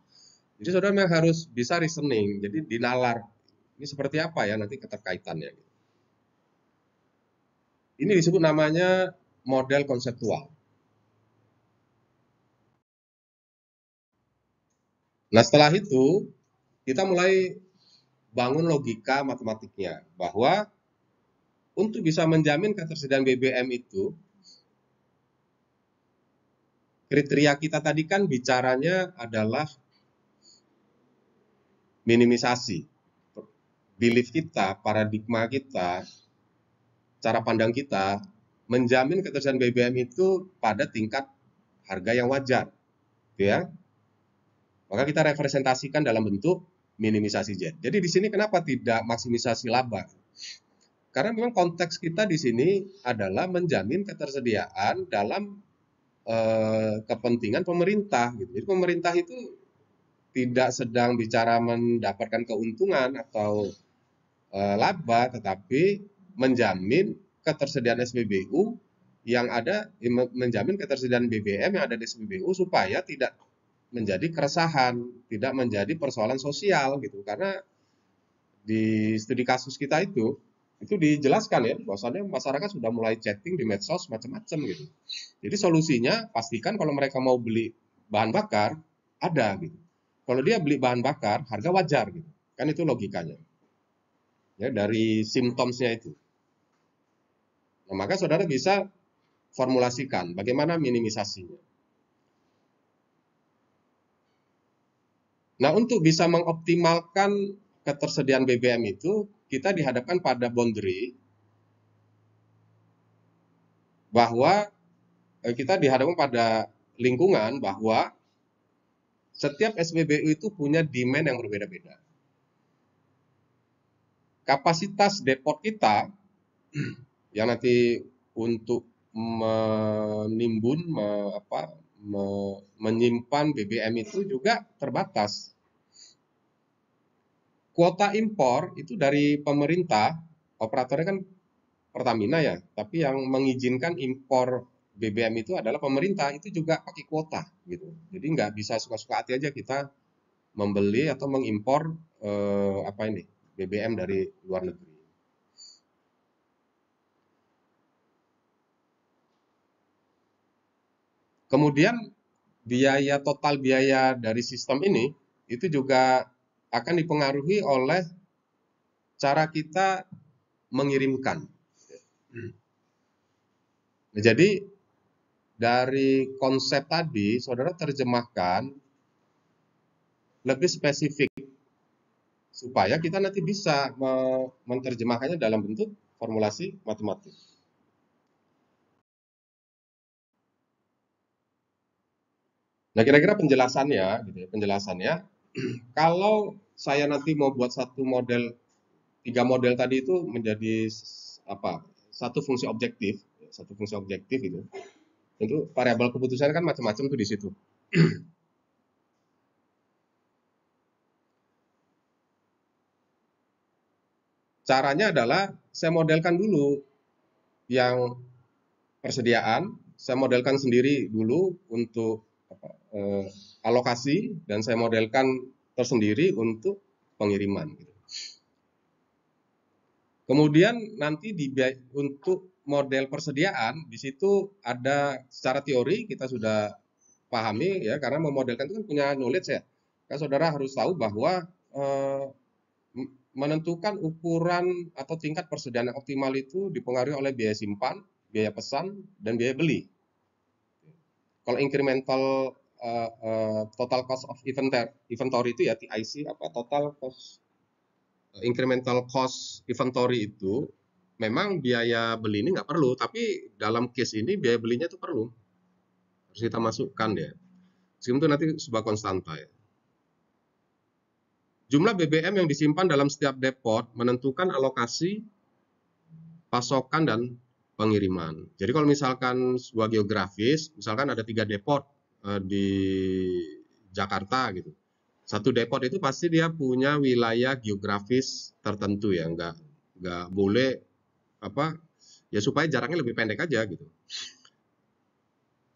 Jadi saudara memang harus bisa reasoning, jadi dinalar. Ini seperti apa ya nanti keterkaitannya. Ini disebut namanya model konseptual. Nah setelah itu kita mulai bangun logika matematiknya bahwa untuk bisa menjamin ketersediaan BBM itu kriteria kita tadi kan bicaranya adalah minimisasi. Belief kita, paradigma kita, cara pandang kita menjamin ketersediaan BBM itu pada tingkat harga yang wajar, ya. Maka kita representasikan dalam bentuk minimisasi Z. Jadi di sini kenapa tidak maksimisasi laba? Karena memang konteks kita di sini adalah menjamin ketersediaan dalam kepentingan pemerintah. Gitu. Jadi pemerintah itu tidak sedang bicara mendapatkan keuntungan atau laba, tetapi menjamin ketersediaan SPBU yang ada, menjamin ketersediaan BBM yang ada di SPBU supaya tidak menjadi keresahan, tidak menjadi persoalan sosial gitu. Karena di studi kasus kita itu dijelaskan ya bahwasannya masyarakat sudah mulai chatting di medsos macam-macam gitu. Jadi solusinya pastikan kalau mereka mau beli bahan bakar ada gitu. Kalau dia beli bahan bakar harga wajar gitu. Kan itu logikanya. Ya dari simptomsnya itu. Nah, maka saudara bisa formulasikan bagaimana minimisasinya. Nah, untuk bisa mengoptimalkan ketersediaan BBM itu, kita dihadapkan pada boundary bahwa kita dihadapkan pada lingkungan bahwa setiap SPBU itu punya demand yang berbeda-beda. Kapasitas depot kita yang nanti untuk menimbun, menyimpan BBM itu juga terbatas. kuota impor itu dari pemerintah, operatornya kan Pertamina ya, tapi yang mengizinkan impor BBM itu adalah pemerintah, itu juga pakai kuota gitu. Jadi nggak bisa suka-suka hati aja kita membeli atau mengimpor BBM dari luar negeri. Kemudian total biaya dari sistem ini itu juga akan dipengaruhi oleh cara kita mengirimkan. Nah, jadi dari konsep tadi, saudara terjemahkan lebih spesifik supaya kita nanti bisa menerjemahkannya dalam bentuk formulasi matematik. Nah, kira-kira penjelasannya, gitu ya, penjelasannya, kalau saya nanti mau buat tiga model tadi itu menjadi apa? Satu fungsi objektif itu. Tentu variabel keputusan kan macam-macam tuh di situ. Caranya adalah saya modelkan dulu yang persediaan, saya modelkan sendiri dulu untuk alokasi, dan saya modelkan tersendiri untuk pengiriman. Kemudian nanti untuk model persediaan, di situ ada secara teori kita sudah pahami ya, karena memodelkan itu kan punya knowledge ya. Kan saudara harus tahu bahwa menentukan ukuran atau tingkat persediaan yang optimal itu dipengaruhi oleh biaya simpan, biaya pesan, dan biaya beli. Kalau incremental total cost of inventory itu ya TIC, total cost incremental cost inventory itu memang biaya beli ini nggak perlu, tapi dalam case ini biaya belinya itu perlu, harus kita masukkan ya. Meskipun itu nanti sebuah konstanta ya. Jumlah BBM yang disimpan dalam setiap depot menentukan alokasi, pasokan, dan pengiriman. Jadi kalau misalkan sebuah geografis, misalkan ada 3 depot di Jakarta gitu. Satu depot itu pasti dia punya wilayah geografis tertentu ya, nggak boleh ya supaya jaraknya lebih pendek aja gitu.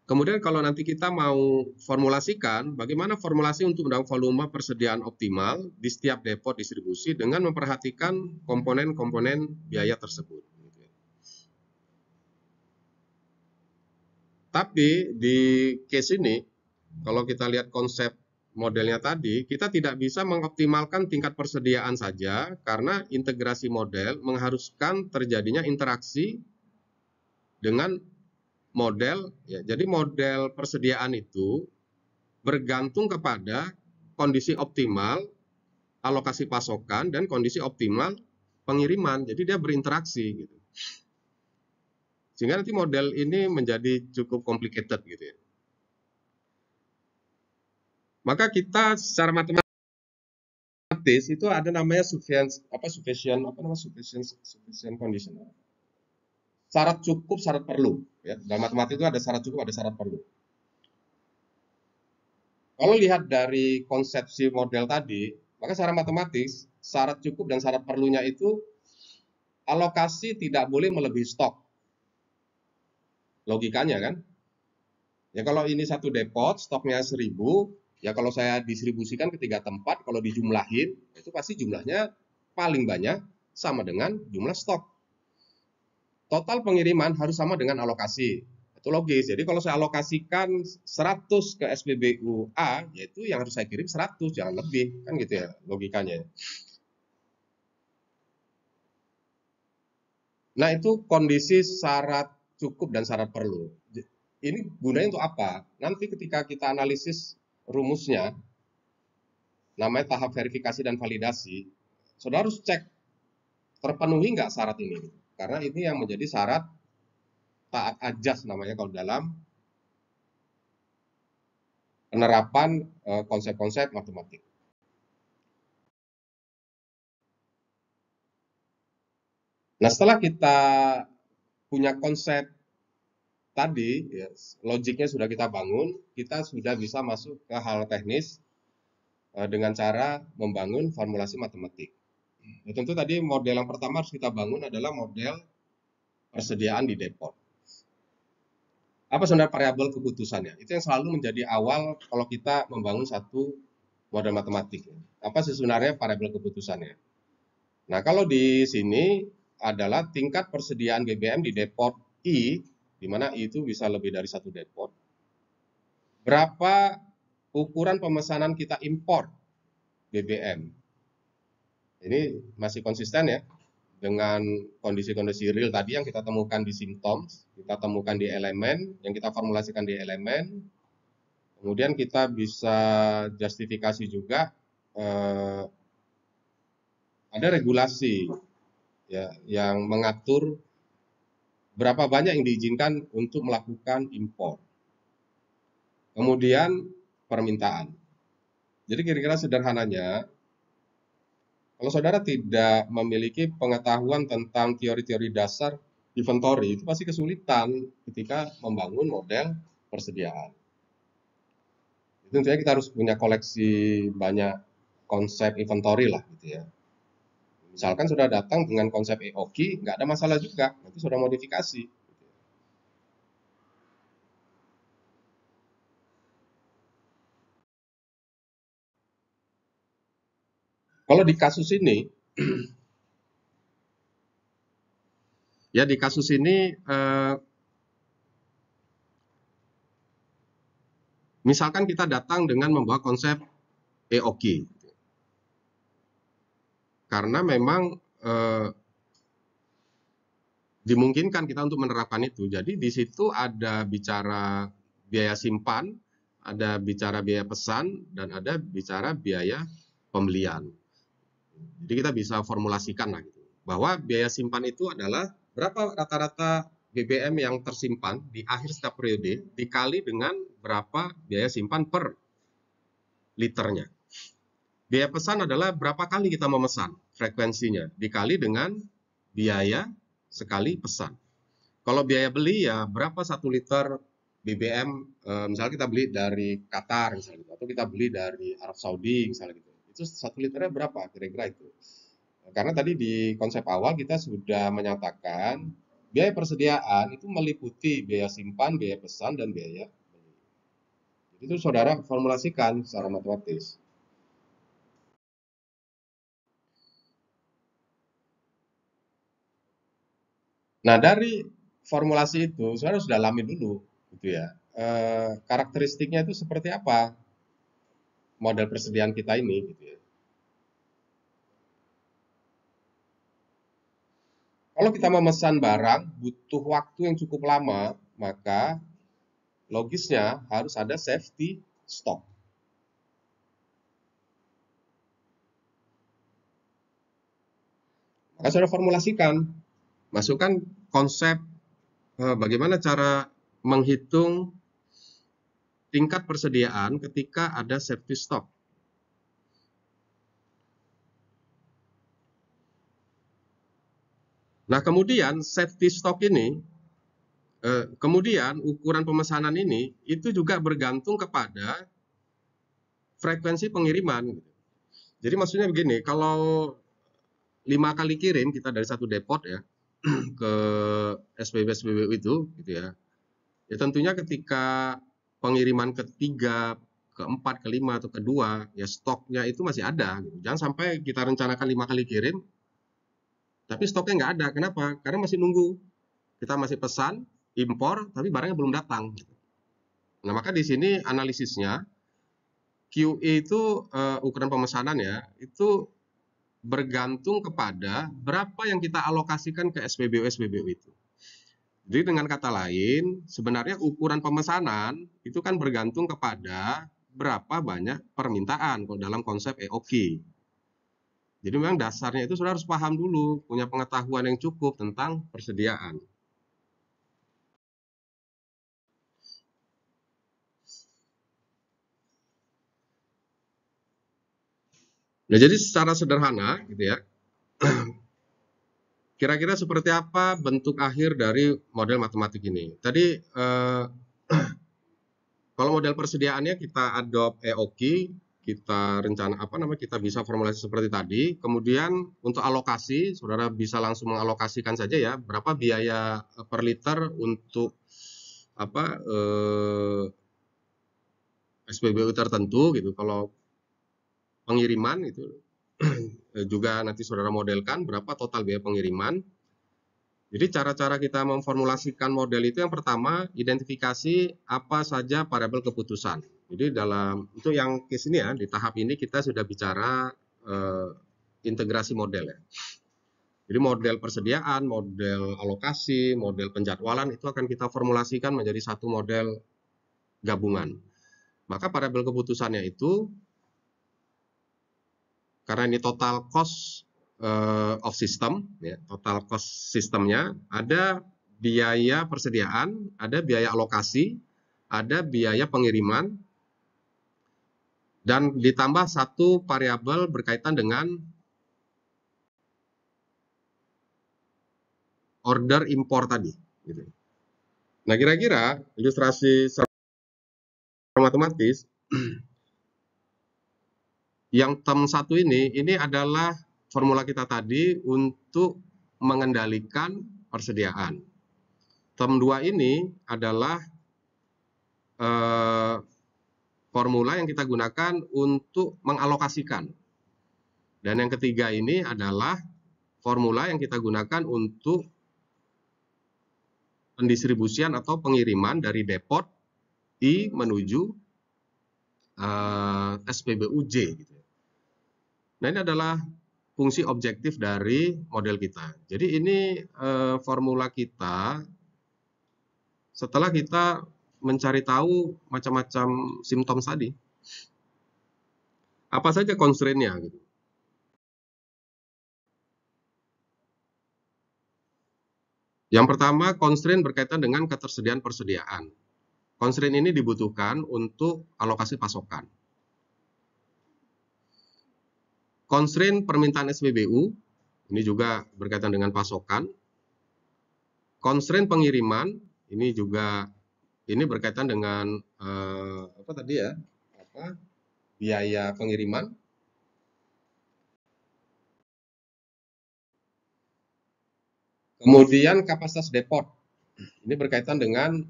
Kemudian kalau nanti kita mau formulasikan, bagaimana formulasi untuk mendapatkan volume persediaan optimal di setiap depot distribusi dengan memperhatikan komponen-komponen biaya tersebut. Tapi di case ini, kalau kita lihat konsep modelnya tadi, kita tidak bisa mengoptimalkan tingkat persediaan saja karena integrasi model mengharuskan terjadinya interaksi dengan model ya. Jadi model persediaan itu bergantung kepada kondisi optimal alokasi pasokan dan kondisi optimal pengiriman. Jadi dia berinteraksi gitu. Sehingga nanti model ini menjadi cukup complicated gitu ya. Maka kita secara matematis itu ada namanya sufficient condition. Syarat cukup, syarat perlu. Ya. Dalam matematik itu ada syarat cukup, ada syarat perlu. Kalau lihat dari konsepsi model tadi, maka secara matematis syarat cukup dan syarat perlunya itu alokasi tidak boleh melebihi stok. Logikanya kan? Ya kalau ini satu depot, stoknya 1000, ya kalau saya distribusikan ke 3 tempat, kalau dijumlahin, itu pasti jumlahnya paling banyak sama dengan jumlah stok. Total pengiriman harus sama dengan alokasi. Itu logis. Jadi kalau saya alokasikan 100 ke SPBU A, yaitu yang harus saya kirim 100, jangan lebih. Kan gitu ya logikanya. Nah itu kondisi syarat cukup dan syarat perlu. Ini gunanya untuk apa? Nanti ketika kita analisis rumusnya, namanya tahap verifikasi dan validasi, saudara harus cek terpenuhi nggak syarat ini. Karena ini yang menjadi syarat taat ajas namanya kalau dalam penerapan konsep-konsep matematik. Nah setelah kita punya konsep tadi, ya, logiknya sudah kita bangun, kita sudah bisa masuk ke hal teknis, dengan cara membangun formulasi matematik. Ya, tentu tadi model yang pertama harus kita bangun adalah model persediaan di depot. Apa sebenarnya variabel keputusannya? Itu yang selalu menjadi awal kalau kita membangun satu model matematik. Apa sih sebenarnya variabel keputusannya? Nah, kalau di sini adalah tingkat persediaan BBM di depot I, di mana I itu bisa lebih dari satu depot. Berapa ukuran pemesanan kita impor BBM? Ini masih konsisten ya dengan kondisi-kondisi real tadi yang kita temukan di symptoms, kita temukan di elemen, yang kita formulasikan di elemen. Kemudian kita bisa justifikasi juga ada regulasi ya yang mengatur berapa banyak yang diizinkan untuk melakukan impor. Kemudian permintaan. Jadi kira-kira sederhananya, kalau saudara tidak memiliki pengetahuan tentang teori-teori dasar inventory, itu pasti kesulitan ketika membangun model persediaan. Tentunya kita harus punya koleksi banyak konsep inventory lah gitu ya. Misalkan sudah datang dengan konsep EOQ, nggak ada masalah juga, nanti sudah modifikasi. Kalau di kasus ini, ya di kasus ini, misalkan kita datang dengan membawa konsep EOQ, karena memang dimungkinkan kita untuk menerapkan itu. Jadi di situ ada bicara biaya simpan, ada bicara biaya pesan, dan ada bicara biaya pembelian. Jadi kita bisa formulasikan lah gitu, bahwa biaya simpan itu adalah berapa rata-rata BBM yang tersimpan di akhir setiap periode dikali dengan berapa biaya simpan per liternya. Biaya pesan adalah berapa kali kita memesan, frekuensinya, dikali dengan biaya sekali pesan. Kalau biaya beli ya berapa 1 liter BBM, misalnya kita beli dari Qatar misalnya gitu, atau kita beli dari Arab Saudi misalnya gitu. Itu 1 liternya berapa kira-kira itu. Karena tadi di konsep awal kita sudah menyatakan biaya persediaan itu meliputi biaya simpan, biaya pesan, dan biaya beli. Itu saudara formulasikan secara matematis. Nah, dari formulasi itu, saudara sudah alami dulu, gitu ya. Karakteristiknya itu seperti apa model persediaan kita ini, gitu ya. Kalau kita memesan barang butuh waktu yang cukup lama, maka logisnya harus ada safety stock. Maka saudara formulasikan, masukkan konsep bagaimana cara menghitung tingkat persediaan ketika ada safety stock. Nah, kemudian safety stock ini, kemudian ukuran pemesanan ini itu juga bergantung kepada frekuensi pengiriman. Jadi maksudnya begini, kalau 5 kali kirim kita dari satu depot ya ke SPBU itu, gitu ya. Ya tentunya ketika pengiriman ketiga, keempat, kelima atau kedua, ya stoknya itu masih ada. Gitu. Jangan sampai kita rencanakan 5 kali kirim, tapi stoknya nggak ada. Kenapa? Karena masih nunggu. Kita masih pesan, impor, tapi barangnya belum datang. Nah, maka di sini analisisnya, QE itu ukuran pemesanan ya, itu bergantung kepada berapa yang kita alokasikan ke SPBU itu. Jadi dengan kata lain, sebenarnya ukuran pemesanan itu kan bergantung kepada berapa banyak permintaan kalau dalam konsep EOQ. Jadi memang dasarnya itu sudah harus paham dulu, punya pengetahuan yang cukup tentang persediaan. Nah, jadi secara sederhana gitu ya, kira-kira seperti apa bentuk akhir dari model matematik ini? Tadi kalau model persediaannya kita adopt EOQ, kita kita bisa formulasi seperti tadi. Kemudian untuk alokasi, saudara bisa langsung mengalokasikan saja ya, berapa biaya per liter untuk SPBU tertentu gitu. Kalau pengiriman itu juga nanti saudara modelkan berapa total biaya pengiriman. Jadi cara-cara kita memformulasikan model itu yang pertama, identifikasi apa saja variabel keputusan. Jadi itu yang case ini ya, di tahap ini kita sudah bicara integrasi model ya. Jadi model persediaan, model alokasi, model penjadwalan itu akan kita formulasikan menjadi satu model gabungan. Maka variabel keputusannya itu, karena ini total cost of system, ya, total cost sistemnya, ada biaya persediaan, ada biaya alokasi, ada biaya pengiriman, dan ditambah satu variabel berkaitan dengan order impor tadi. Gitu. Nah, kira-kira ilustrasi matematis yang term 1 ini adalah formula kita tadi untuk mengendalikan persediaan. Term 2 ini adalah formula yang kita gunakan untuk mengalokasikan. Dan yang ketiga ini adalah formula yang kita gunakan untuk pendistribusian atau pengiriman dari depot I menuju SPBUJ. Gitu. Nah, ini adalah fungsi objektif dari model kita. Jadi ini formula kita setelah kita mencari tahu macam-macam simptom tadi. Apa saja constraint-nya gitu. Yang pertama, constraint berkaitan dengan ketersediaan persediaan. Constraint ini dibutuhkan untuk alokasi pasokan. Constraint permintaan SPBU, ini juga berkaitan dengan pasokan. Constraint pengiriman, ini juga berkaitan dengan biaya pengiriman. Kemudian kapasitas depot, ini berkaitan dengan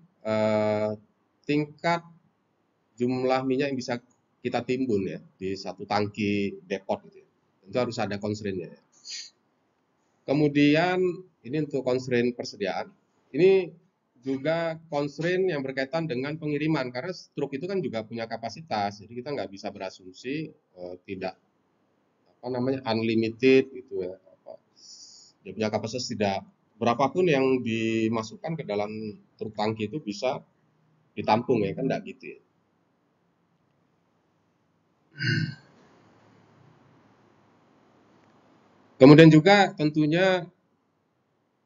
tingkat jumlah minyak yang bisa kita timbun ya di satu tangki depot gitu. Tentu harus ada constraint-nya. Kemudian ini untuk constraint persediaan. Ini juga constraint yang berkaitan dengan pengiriman karena truk itu kan juga punya kapasitas. Jadi kita nggak bisa berasumsi tidak unlimited gitu ya. Dia punya kapasitas tidak berapapun yang dimasukkan ke dalam truk tangki itu bisa ditampung ya kan enggak gitu ya. Kemudian juga tentunya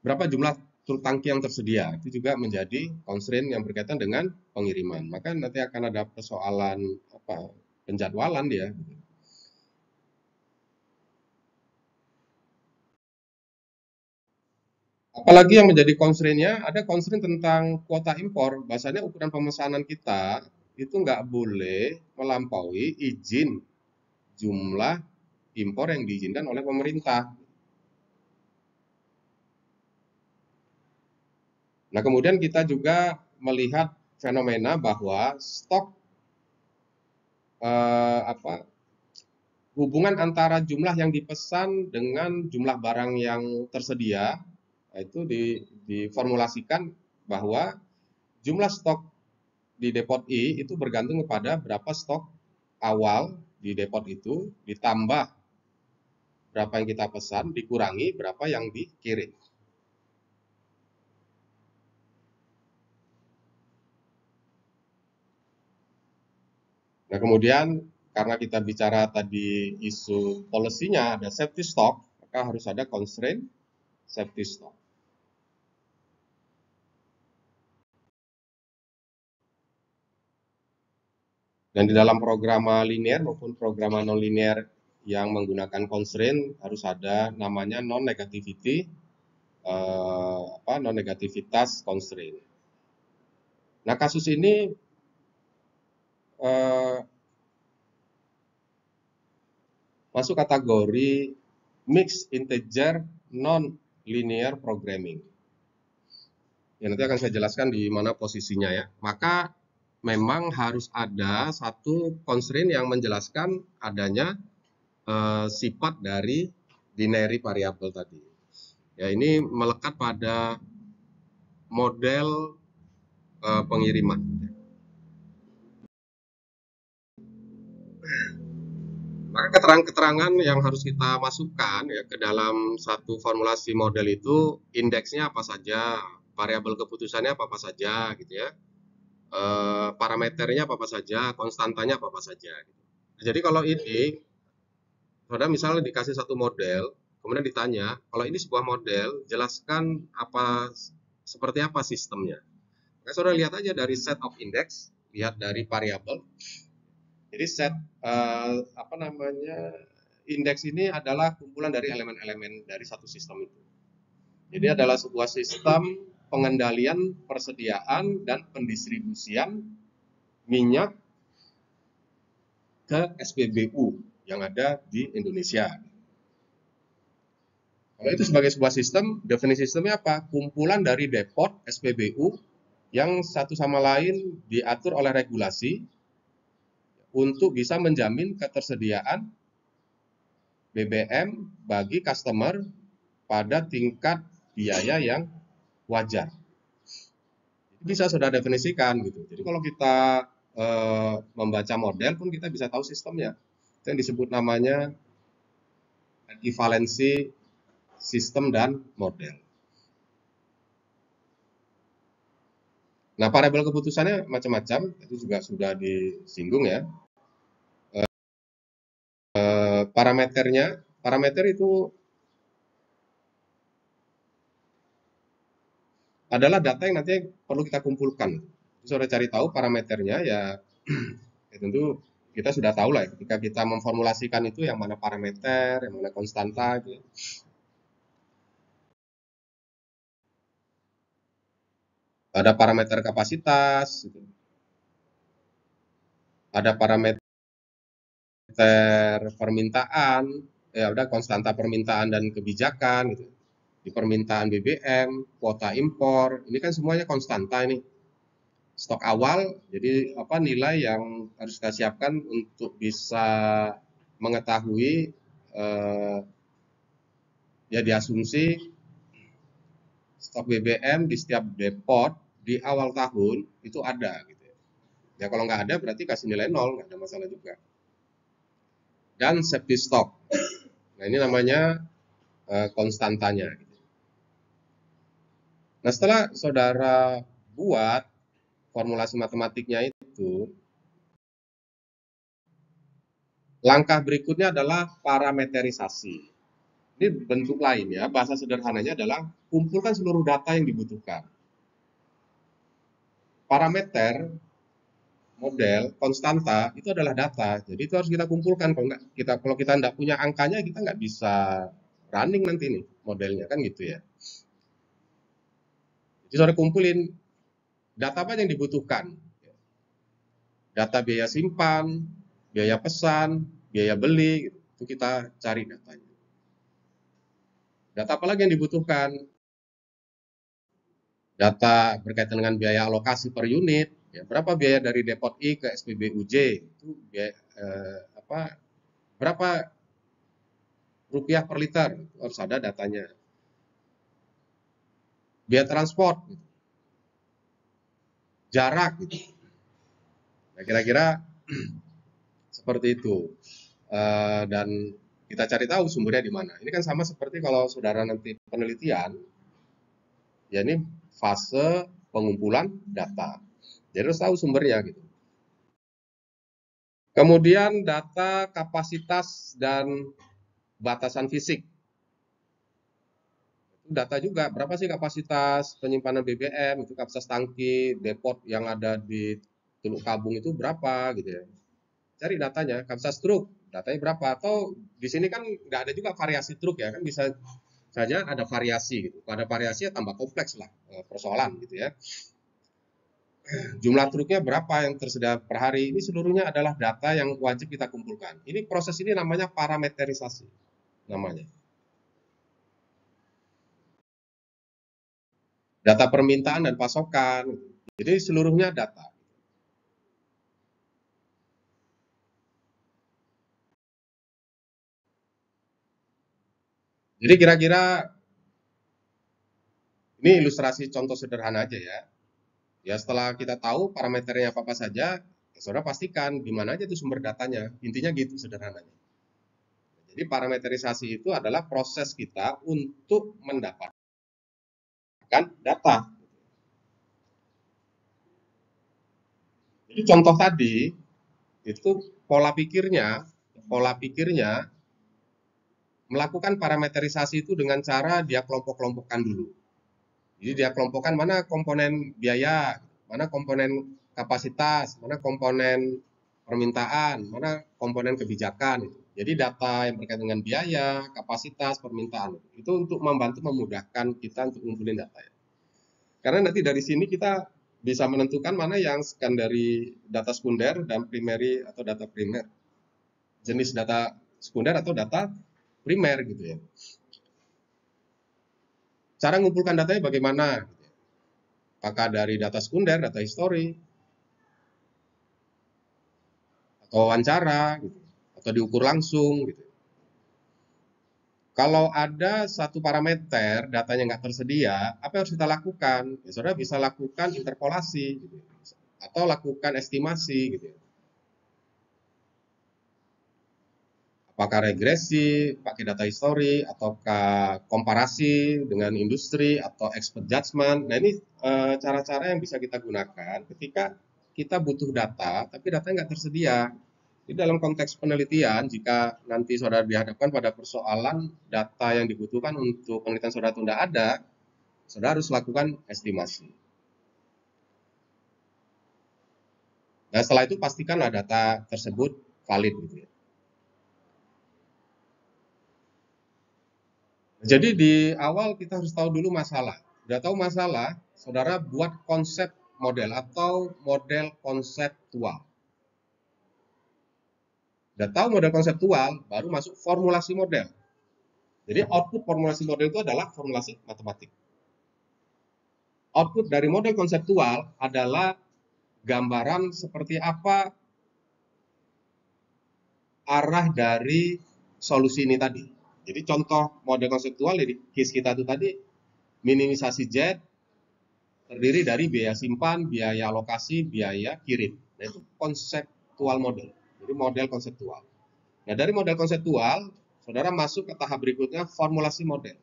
berapa jumlah truk tangki yang tersedia itu juga menjadi constraint yang berkaitan dengan pengiriman. Maka nanti akan ada persoalan penjadwalan dia. Apalagi yang menjadi constraint-nya, ada constraint tentang kuota impor. Bahasanya ukuran pemesanan kita itu nggak boleh melampaui izin jumlah impor yang diizinkan oleh pemerintah. Nah, kemudian kita juga melihat fenomena bahwa stok hubungan antara jumlah yang dipesan dengan jumlah barang yang tersedia itu diformulasikan bahwa jumlah stok di depot I itu bergantung kepada berapa stok awal di depot itu ditambah berapa yang kita pesan dikurangi berapa yang dikirim. Nah, kemudian karena kita bicara tadi isu policy-nya ada safety stock, maka harus ada constraint safety stock. Dan di dalam program linear maupun program non-linear yang menggunakan constraint harus ada namanya non-negativity, non-negativitas constraint. Nah, kasus ini masuk kategori mixed integer non-linear programming. Ya, nanti akan saya jelaskan di mana posisinya ya. Maka memang harus ada satu constraint yang menjelaskan adanya sifat dari binary variable tadi. Ya, ini melekat pada model pengiriman. Maka keterangan-keterangan yang harus kita masukkan ya ke dalam satu formulasi model itu, indeksnya apa saja, variabel keputusannya apa saja gitu ya, parameternya apa saja, konstantanya apa saja. Jadi kalau ini, saudara misalnya dikasih satu model, kemudian ditanya, kalau ini sebuah model, jelaskan seperti apa sistemnya. Nah, saudara lihat aja dari set of index, lihat dari variabel. Jadi set indeks ini adalah kumpulan dari elemen-elemen dari satu sistem itu. Jadi adalah sebuah sistem pengendalian persediaan dan pendistribusian minyak ke SPBU yang ada di Indonesia. Kalau itu sebagai sebuah sistem, definisi sistemnya apa? Kumpulan dari depot SPBU yang satu sama lain diatur oleh regulasi untuk bisa menjamin ketersediaan BBM bagi customer pada tingkat biaya yang wajar. Bisa sudah definisikan gitu. Jadi kalau kita membaca model pun kita bisa tahu sistemnya. Itu yang disebut namanya ekivalensi sistem dan model. Nah, variabel keputusannya macam-macam, itu juga sudah disinggung ya. Parameter itu adalah data yang nanti perlu kita kumpulkan. Sudah cari tahu parameternya ya, ya tentu kita sudah tahu lah ya, ketika kita memformulasikan itu yang mana parameter, yang mana konstanta gitu. Ada parameter kapasitas, gitu. Ada parameter permintaan, ya udah konstanta permintaan dan kebijakan gitu. Di permintaan BBM, kuota impor, ini kan semuanya konstanta ini. Stok awal, jadi apa nilai yang harus kita siapkan untuk bisa mengetahui ya diasumsi stok BBM di setiap depot di awal tahun itu ada gitu ya. Ya kalau nggak ada berarti kasih nilai 0, nggak ada masalah juga. Dan safety stock. Nah ini namanya konstantanya. Nah setelah saudara buat formulasi matematiknya itu, langkah berikutnya adalah parameterisasi. Ini bentuk lain ya, bahasa sederhananya adalah kumpulkan seluruh data yang dibutuhkan. Parameter, model, konstanta itu adalah data, jadi itu harus kita kumpulkan. Kalau kita nggak punya angkanya, kita nggak bisa running nanti nih modelnya kan gitu ya. Jadi saudara kumpulin data apa yang dibutuhkan. Data biaya simpan, biaya pesan, biaya beli, itu kita cari datanya. Data apa lagi yang dibutuhkan? Data berkaitan dengan biaya alokasi per unit, ya, berapa biaya dari depot I ke SPBUJ, itu biaya, berapa rupiah per liter, harus ada datanya. Biaya transport, gitu. Jarak, gitu. Nah, kira-kira seperti itu. Dan kita cari tahu sumbernya di mana. Ini kan sama seperti kalau saudara nanti penelitian, ya ini fase pengumpulan data. Jadi harus tahu sumbernya gitu. Kemudian data kapasitas dan batasan fisik. Data juga, berapa sih kapasitas penyimpanan BBM, itu kapasitas tangki, depot yang ada di Teluk Kabung itu berapa gitu ya. Cari datanya, kapasitas truk, datanya berapa. Atau di sini kan nggak ada juga variasi truk ya, kan bisa saja ada variasi gitu. Kalau ada variasi ya tambah kompleks lah persoalan gitu ya. jumlah truknya berapa yang tersedia per hari, ini seluruhnya adalah data yang wajib kita kumpulkan. Ini proses ini namanya parameterisasi namanya. Data permintaan dan pasokan. Jadi seluruhnya data. Jadi kira-kira ini ilustrasi contoh sederhana aja ya. Ya setelah kita tahu parameternya apa-apa saja, ya saudara pastikan di mana aja itu sumber datanya. Intinya gitu sederhananya. Jadi parameterisasi itu adalah proses kita untuk mendapatkan data. Jadi contoh tadi itu pola pikirnya melakukan parameterisasi itu dengan cara dia kelompok-kelompokkan dulu. Jadi dia kelompokkan mana komponen biaya, mana komponen kapasitas, mana komponen permintaan, mana komponen kebijakan. Jadi data yang berkaitan dengan biaya, kapasitas, permintaan itu untuk membantu memudahkan kita untuk ngumpulin data. Karena nanti dari sini kita bisa menentukan mana yang secondary data sekunder dan primary atau data primer. Jenis data sekunder atau data primer gitu ya. Cara mengumpulkan datanya bagaimana? Apakah dari data sekunder, data history, atau wawancara, gitu, atau diukur langsung. Gitu. Kalau ada satu parameter datanya nggak tersedia, apa yang harus kita lakukan? Ya, saudara bisa lakukan interpolasi, gitu, atau lakukan estimasi. Gitu. Apakah regresi, pakai data history, ataukah komparasi dengan industri, atau expert judgment. Nah ini cara-cara yang bisa kita gunakan ketika kita butuh data, tapi datanya nggak tersedia. Di dalam konteks penelitian, jika nanti saudara dihadapkan pada persoalan data yang dibutuhkan untuk penelitian saudara itu tidak ada, saudara harus lakukan estimasi. Nah setelah itu pastikanlah data tersebut valid. Gitu ya. Jadi di awal kita harus tahu dulu masalah. Sudah tahu masalah, saudara buat konsep model atau model konseptual. Sudah tahu model konseptual, baru masuk formulasi model. Jadi output formulasi model itu adalah formulasi matematik. Output dari model konseptual adalah gambaran seperti apa arah dari solusi ini tadi. Jadi contoh model konseptual di case kita itu tadi, minimisasi Z terdiri dari biaya simpan, biaya alokasi, biaya kirim. Nah, itu konseptual model. Jadi model konseptual. Nah, dari model konseptual, saudara masuk ke tahap berikutnya, formulasi model.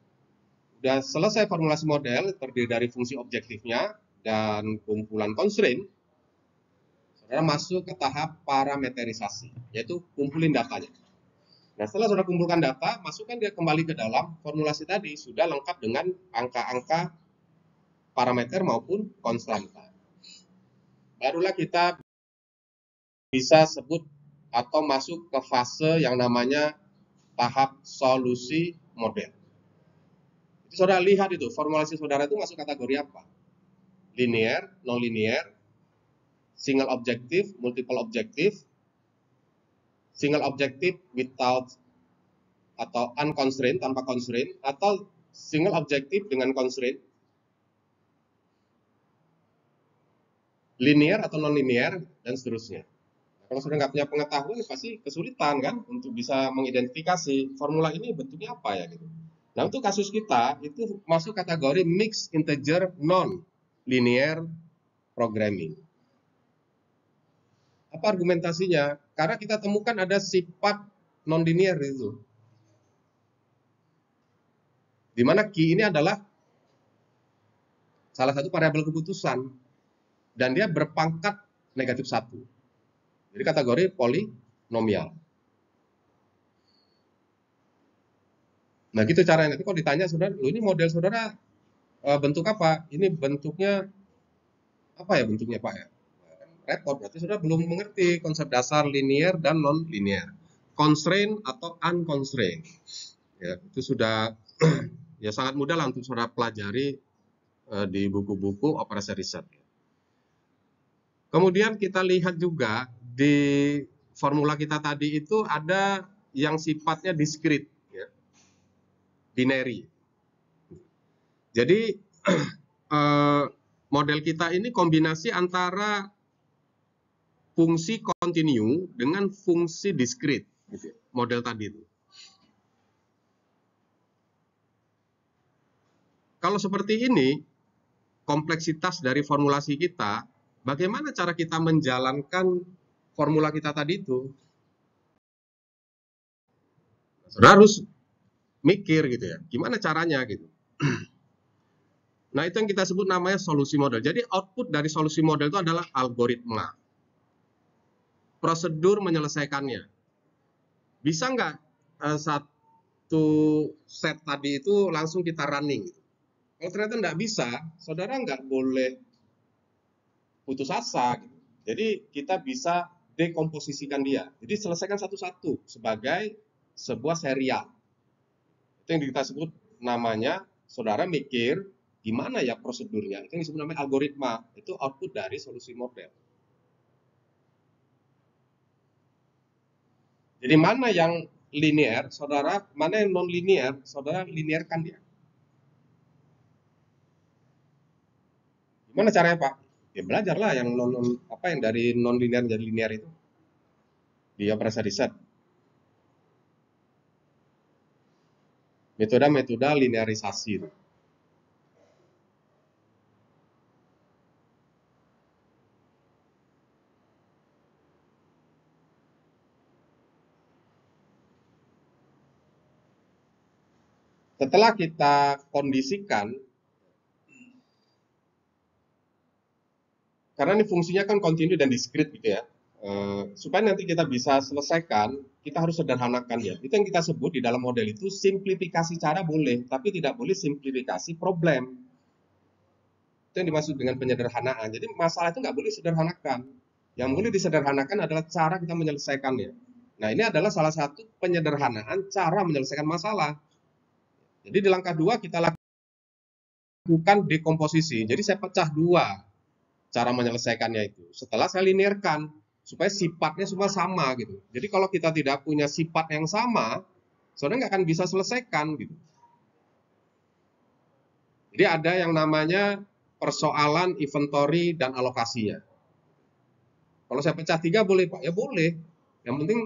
Sudah selesai formulasi model, terdiri dari fungsi objektifnya dan kumpulan constraint, saudara masuk ke tahap parameterisasi, yaitu kumpulin datanya. Nah, setelah sudah kumpulkan data, masukkan dia kembali ke dalam formulasi tadi, sudah lengkap dengan angka-angka parameter maupun konstanta. Barulah kita bisa sebut atau masuk ke fase yang namanya tahap solusi model. Jadi saudara lihat itu, formulasi saudara itu masuk kategori apa? Linear, non-linear, single objective, multiple objective, single objective without atau unconstrained, tanpa constraint, atau single objective dengan constraint, linear atau non-linear, dan seterusnya. Kalau sudah nggak punya pengetahuan, pasti kesulitan kan untuk bisa mengidentifikasi formula ini bentuknya apa ya gitu. Nah untuk kasus kita itu masuk kategori mixed integer non-linear programming. Apa argumentasinya? Karena kita temukan ada sifat non-linear itu. Di mana key ini adalah salah satu variabel keputusan dan dia berpangkat negatif 1. Jadi kategori polinomial. Nah gitu caranya. Nanti kalau ditanya saudara, ini model saudara bentuk apa? Ini bentuknya apa ya bentuknya Pak ya? Repot, berarti saudara belum mengerti konsep dasar linear dan non-linear. Constraint atau unconstrained. Ya, itu sudah ya sangat mudah lah untuk saudara pelajari di buku-buku operasi riset. Kemudian kita lihat juga di formula kita tadi itu ada yang sifatnya diskrit, ya, binary. Jadi model kita ini kombinasi antara fungsi kontinu dengan fungsi diskrit, gitu, model tadi itu. Kalau seperti ini, kompleksitas dari formulasi kita, bagaimana cara kita menjalankan formula kita tadi itu? Saudara harus mikir gitu ya, gimana caranya gitu. Nah, itu yang kita sebut namanya solusi model. Jadi output dari solusi model itu adalah algoritma. Prosedur menyelesaikannya. Bisa nggak satu set tadi itu langsung kita running? Kalau ternyata nggak bisa, saudara nggak boleh putus asa. Gitu. Jadi kita bisa dekomposisikan dia. Jadi selesaikan satu-satu sebagai sebuah serial. Itu yang kita sebut namanya, saudara mikir gimana ya prosedurnya. Itu yang disebut namanya algoritma. Itu output dari solusi model. Jadi mana yang linear, saudara, mana yang non-linear, saudara linearkan dia. Gimana caranya, Pak? Ya belajarlah yang yang dari non-linear jadi linear itu. Dia perasa riset. Metode-metode linearisasi. Setelah kita kondisikan, karena ini fungsinya kan kontinu dan diskrit gitu ya, supaya nanti kita bisa selesaikan, kita harus sederhanakan ya. Itu yang kita sebut di dalam model itu simplifikasi cara boleh, tapi tidak boleh simplifikasi problem. Itu yang dimaksud dengan penyederhanaan. Jadi masalah itu nggak boleh disederhanakan. Yang boleh disederhanakan adalah cara kita menyelesaikannya. Nah, ini adalah salah satu penyederhanaan cara menyelesaikan masalah. Jadi di langkah 2 kita lakukan dekomposisi. Jadi saya pecah 2 cara menyelesaikannya itu. Setelah saya linearkan supaya sifatnya semua sama gitu. Jadi kalau kita tidak punya sifat yang sama, saudara nggak akan bisa selesaikan gitu. Jadi ada yang namanya persoalan inventory dan alokasinya. Kalau saya pecah 3 boleh Pak? Ya boleh. Yang penting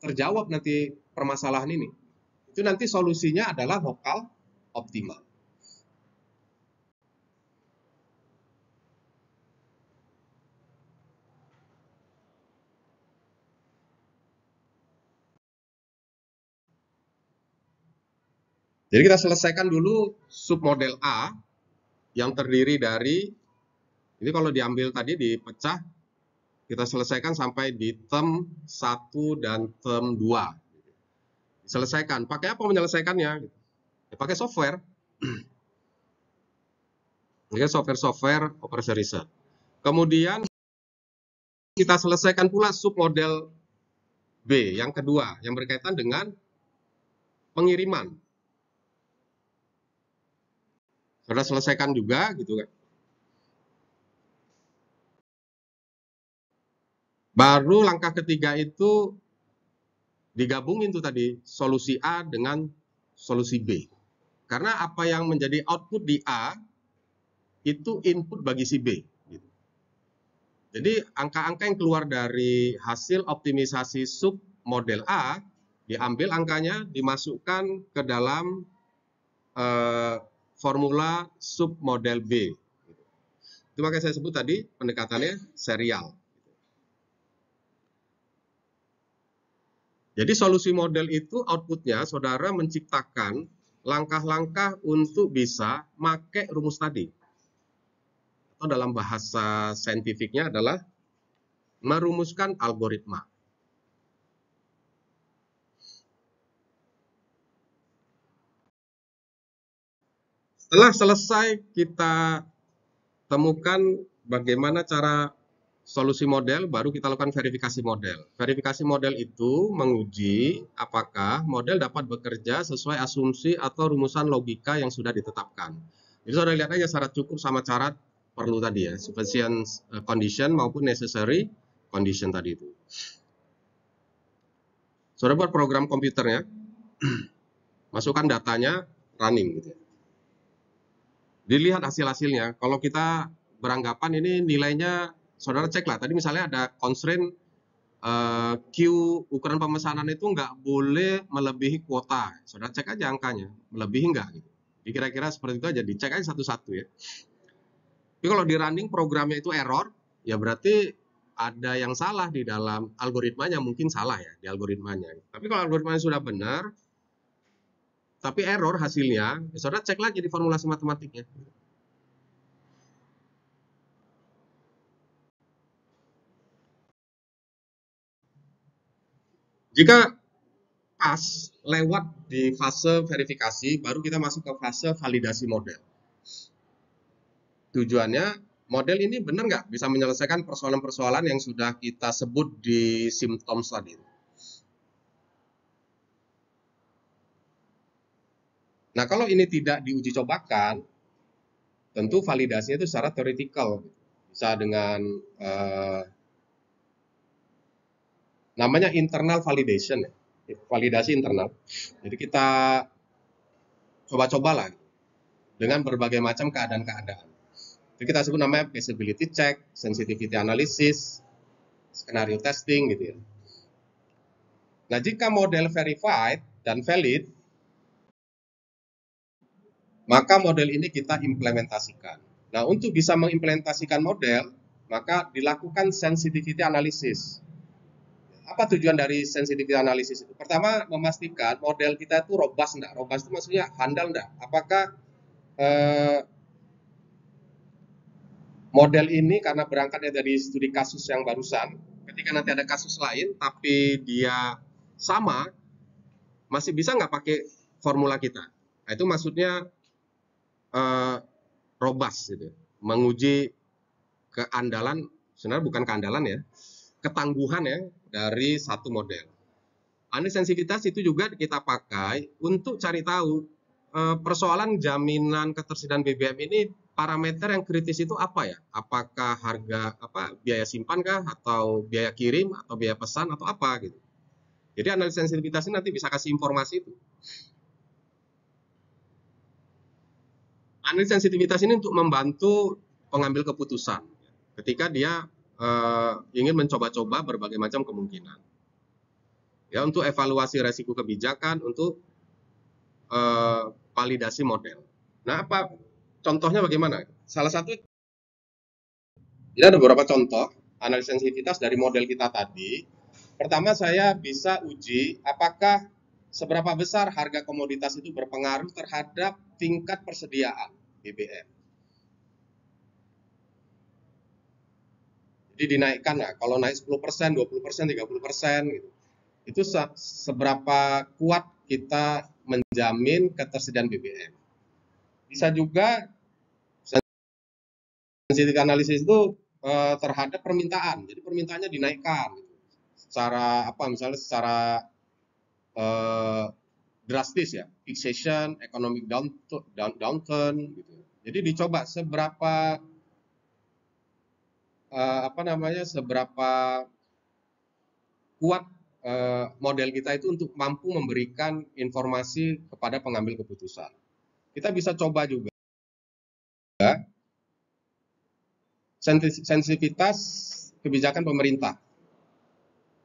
terjawab nanti permasalahan ini. Itu nanti solusinya adalah lokal optimal. Jadi kita selesaikan dulu submodel A yang terdiri dari, ini kalau diambil tadi dipecah, kita selesaikan sampai di term 1 dan term 2. Selesaikan. Pakai apa menyelesaikannya? Ya, pakai software. Ini software operation research. Kemudian kita selesaikan pula submodel B yang kedua, yang berkaitan dengan pengiriman. Sudah selesaikan juga gitu kan. Baru langkah ketiga itu digabungin tuh tadi solusi A dengan solusi B. Karena apa yang menjadi output di A itu input bagi si B. Jadi angka-angka yang keluar dari hasil optimisasi sub model A diambil angkanya dimasukkan ke dalam formula sub model B. Itu makanya saya sebut tadi pendekatannya serial. Jadi solusi model itu outputnya saudara menciptakan langkah-langkah untuk bisa pakai rumus tadi. Atau dalam bahasa saintifiknya adalah merumuskan algoritma. Setelah selesai kita temukan bagaimana cara solusi model, baru kita lakukan verifikasi model. Verifikasi model itu menguji apakah model dapat bekerja sesuai asumsi atau rumusan logika yang sudah ditetapkan. Jadi saudara lihat aja syarat cukup sama syarat perlu tadi ya, sufficient condition maupun necessary condition tadi itu. Saudara buat program komputernya, masukkan datanya, running gitu ya. Dilihat hasil-hasilnya. Kalau kita beranggapan ini nilainya, saudara cek lah. Tadi misalnya ada constraint queue ukuran pemesanan itu nggak boleh melebihi kuota. Saudara cek aja angkanya, melebihi nggak gitu. Jadi kira-kira seperti itu aja, dicek aja satu-satu ya. Tapi kalau di running programnya itu error, ya berarti ada yang salah di dalam algoritmanya, mungkin salah ya di algoritmanya. Tapi kalau algoritmanya sudah benar, tapi error hasilnya, ya saudara cek lagi di formulasi matematiknya. Jika pas lewat di fase verifikasi, baru kita masuk ke fase validasi model. Tujuannya, model ini benar nggak bisa menyelesaikan persoalan-persoalan yang sudah kita sebut di symptoms tadi. Nah, kalau ini tidak diuji cobakan, tentu validasinya itu secara teoretikal. Bisa dengan namanya internal validation, ya. Validasi internal. Jadi kita coba-cobalah dengan berbagai macam keadaan-keadaan. Jadi kita sebut namanya feasibility check, sensitivity analysis, skenario testing gitu ya. Nah, jika model verified dan valid, maka model ini kita implementasikan. Nah, untuk bisa mengimplementasikan model, maka dilakukan sensitivity analysis. Apa tujuan dari sensitivity analysis itu? Pertama, memastikan model kita itu robust enggak? Robust itu maksudnya handal enggak? Apakah model ini karena berangkatnya dari studi kasus yang barusan, ketika nanti ada kasus lain tapi dia sama, masih bisa nggak pakai formula kita? Nah, itu maksudnya robust gitu, menguji keandalan, sebenarnya bukan keandalan ya, ketangguhan ya dari satu model. Analisa sensitivitas itu juga kita pakai untuk cari tahu persoalan jaminan ketersediaan BBM ini, parameter yang kritis itu apa ya? Apakah harga biaya simpan kah, atau biaya kirim, atau biaya pesan, atau apa gitu. Jadi analisa sensitivitas ini nanti bisa kasih informasi itu. Analisa sensitivitas ini untuk membantu pengambil keputusan ketika dia ingin mencoba-coba berbagai macam kemungkinan. Ya, untuk evaluasi resiko kebijakan, untuk validasi model. Nah, apa contohnya bagaimana? Salah satu, ini ada beberapa contoh analisis sensitivitas dari model kita tadi. Pertama, saya bisa uji apakah seberapa besar harga komoditas itu berpengaruh terhadap tingkat persediaan BBM. Jadi dinaikkan lah, kalau naik 10%, 20%, 30% gitu. Itu seberapa kuat kita menjamin ketersediaan BBM. Bisa juga sensitivity analisis itu terhadap permintaan. Jadi permintaannya dinaikkan secara misalnya secara drastis ya, fixation, economic downturn gitu. Jadi dicoba seberapa seberapa kuat model kita itu untuk mampu memberikan informasi kepada pengambil keputusan. Kita bisa coba juga sensitivitas kebijakan pemerintah.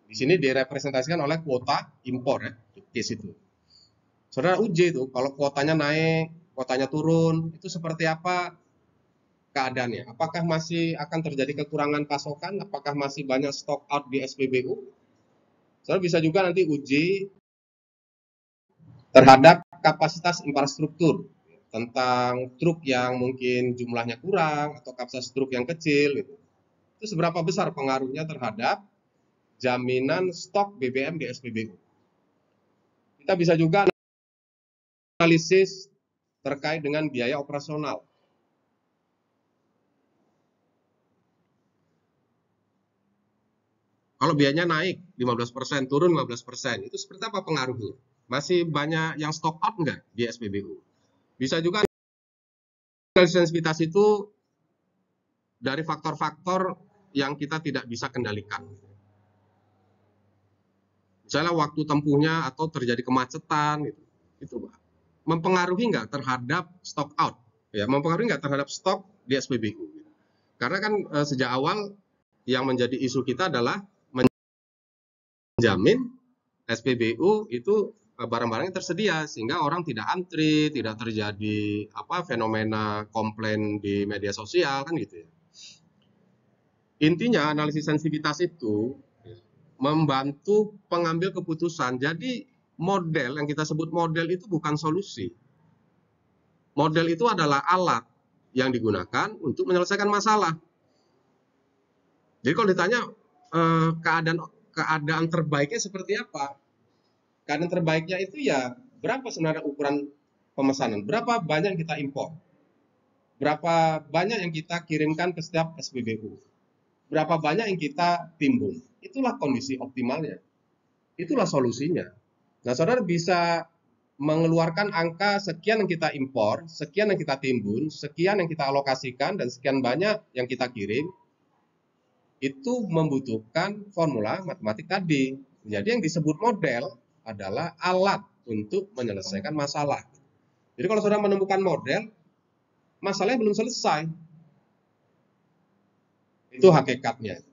Di sini direpresentasikan oleh kuota impor ya, case itu. Saudara uji itu, kalau kuotanya naik, kuotanya turun, itu seperti apa keadaannya? Apakah masih akan terjadi kekurangan pasokan? Apakah masih banyak stock out di SPBU? Saudara bisa juga nanti uji terhadap kapasitas infrastruktur, tentang truk yang mungkin jumlahnya kurang atau kapasitas truk yang kecil gitu. Itu seberapa besar pengaruhnya terhadap jaminan stok BBM di SPBU. Kita bisa juga analisis terkait dengan biaya operasional. Kalau biayanya naik 15%, turun 15%, itu seperti apa pengaruhnya? Masih banyak yang stock out nggak di SPBU? Bisa juga analisis sensitivitas itu dari faktor-faktor yang kita tidak bisa kendalikan. Misalnya waktu tempuhnya atau terjadi kemacetan, gitu. Itu mempengaruhi nggak terhadap stock out, ya, mempengaruhi nggak terhadap stok di SPBU. Karena kan sejak awal yang menjadi isu kita adalah menjamin SPBU itu barang-barangnya tersedia sehingga orang tidak antri, tidak terjadi fenomena komplain di media sosial kan gitu ya. Intinya analisis sensitivitas itu membantu pengambil keputusan. Jadi model yang kita sebut model itu bukan solusi. Model itu adalah alat yang digunakan untuk menyelesaikan masalah. Jadi kalau ditanya keadaan terbaiknya seperti apa? Keadaan terbaiknya itu ya berapa sebenarnya ukuran pemesanan, berapa banyak yang kita impor, berapa banyak yang kita kirimkan ke setiap SPBU, berapa banyak yang kita timbun. Itulah kondisi optimalnya, itulah solusinya. Nah, saudara bisa mengeluarkan angka sekian yang kita impor, sekian yang kita timbun, sekian yang kita alokasikan, dan sekian banyak yang kita kirim. Itu membutuhkan formula matematik tadi. Jadi yang disebut model adalah alat untuk menyelesaikan masalah. Jadi kalau sudah menemukan model, masalahnya belum selesai. Itu hakikatnya.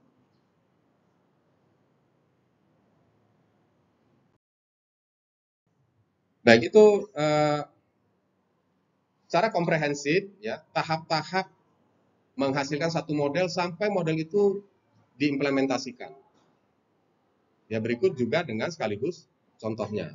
Baik, itu secara komprehensif ya, tahap-tahap menghasilkan satu model sampai model itu diimplementasikan. Ya, berikut juga dengan sekaligus contohnya.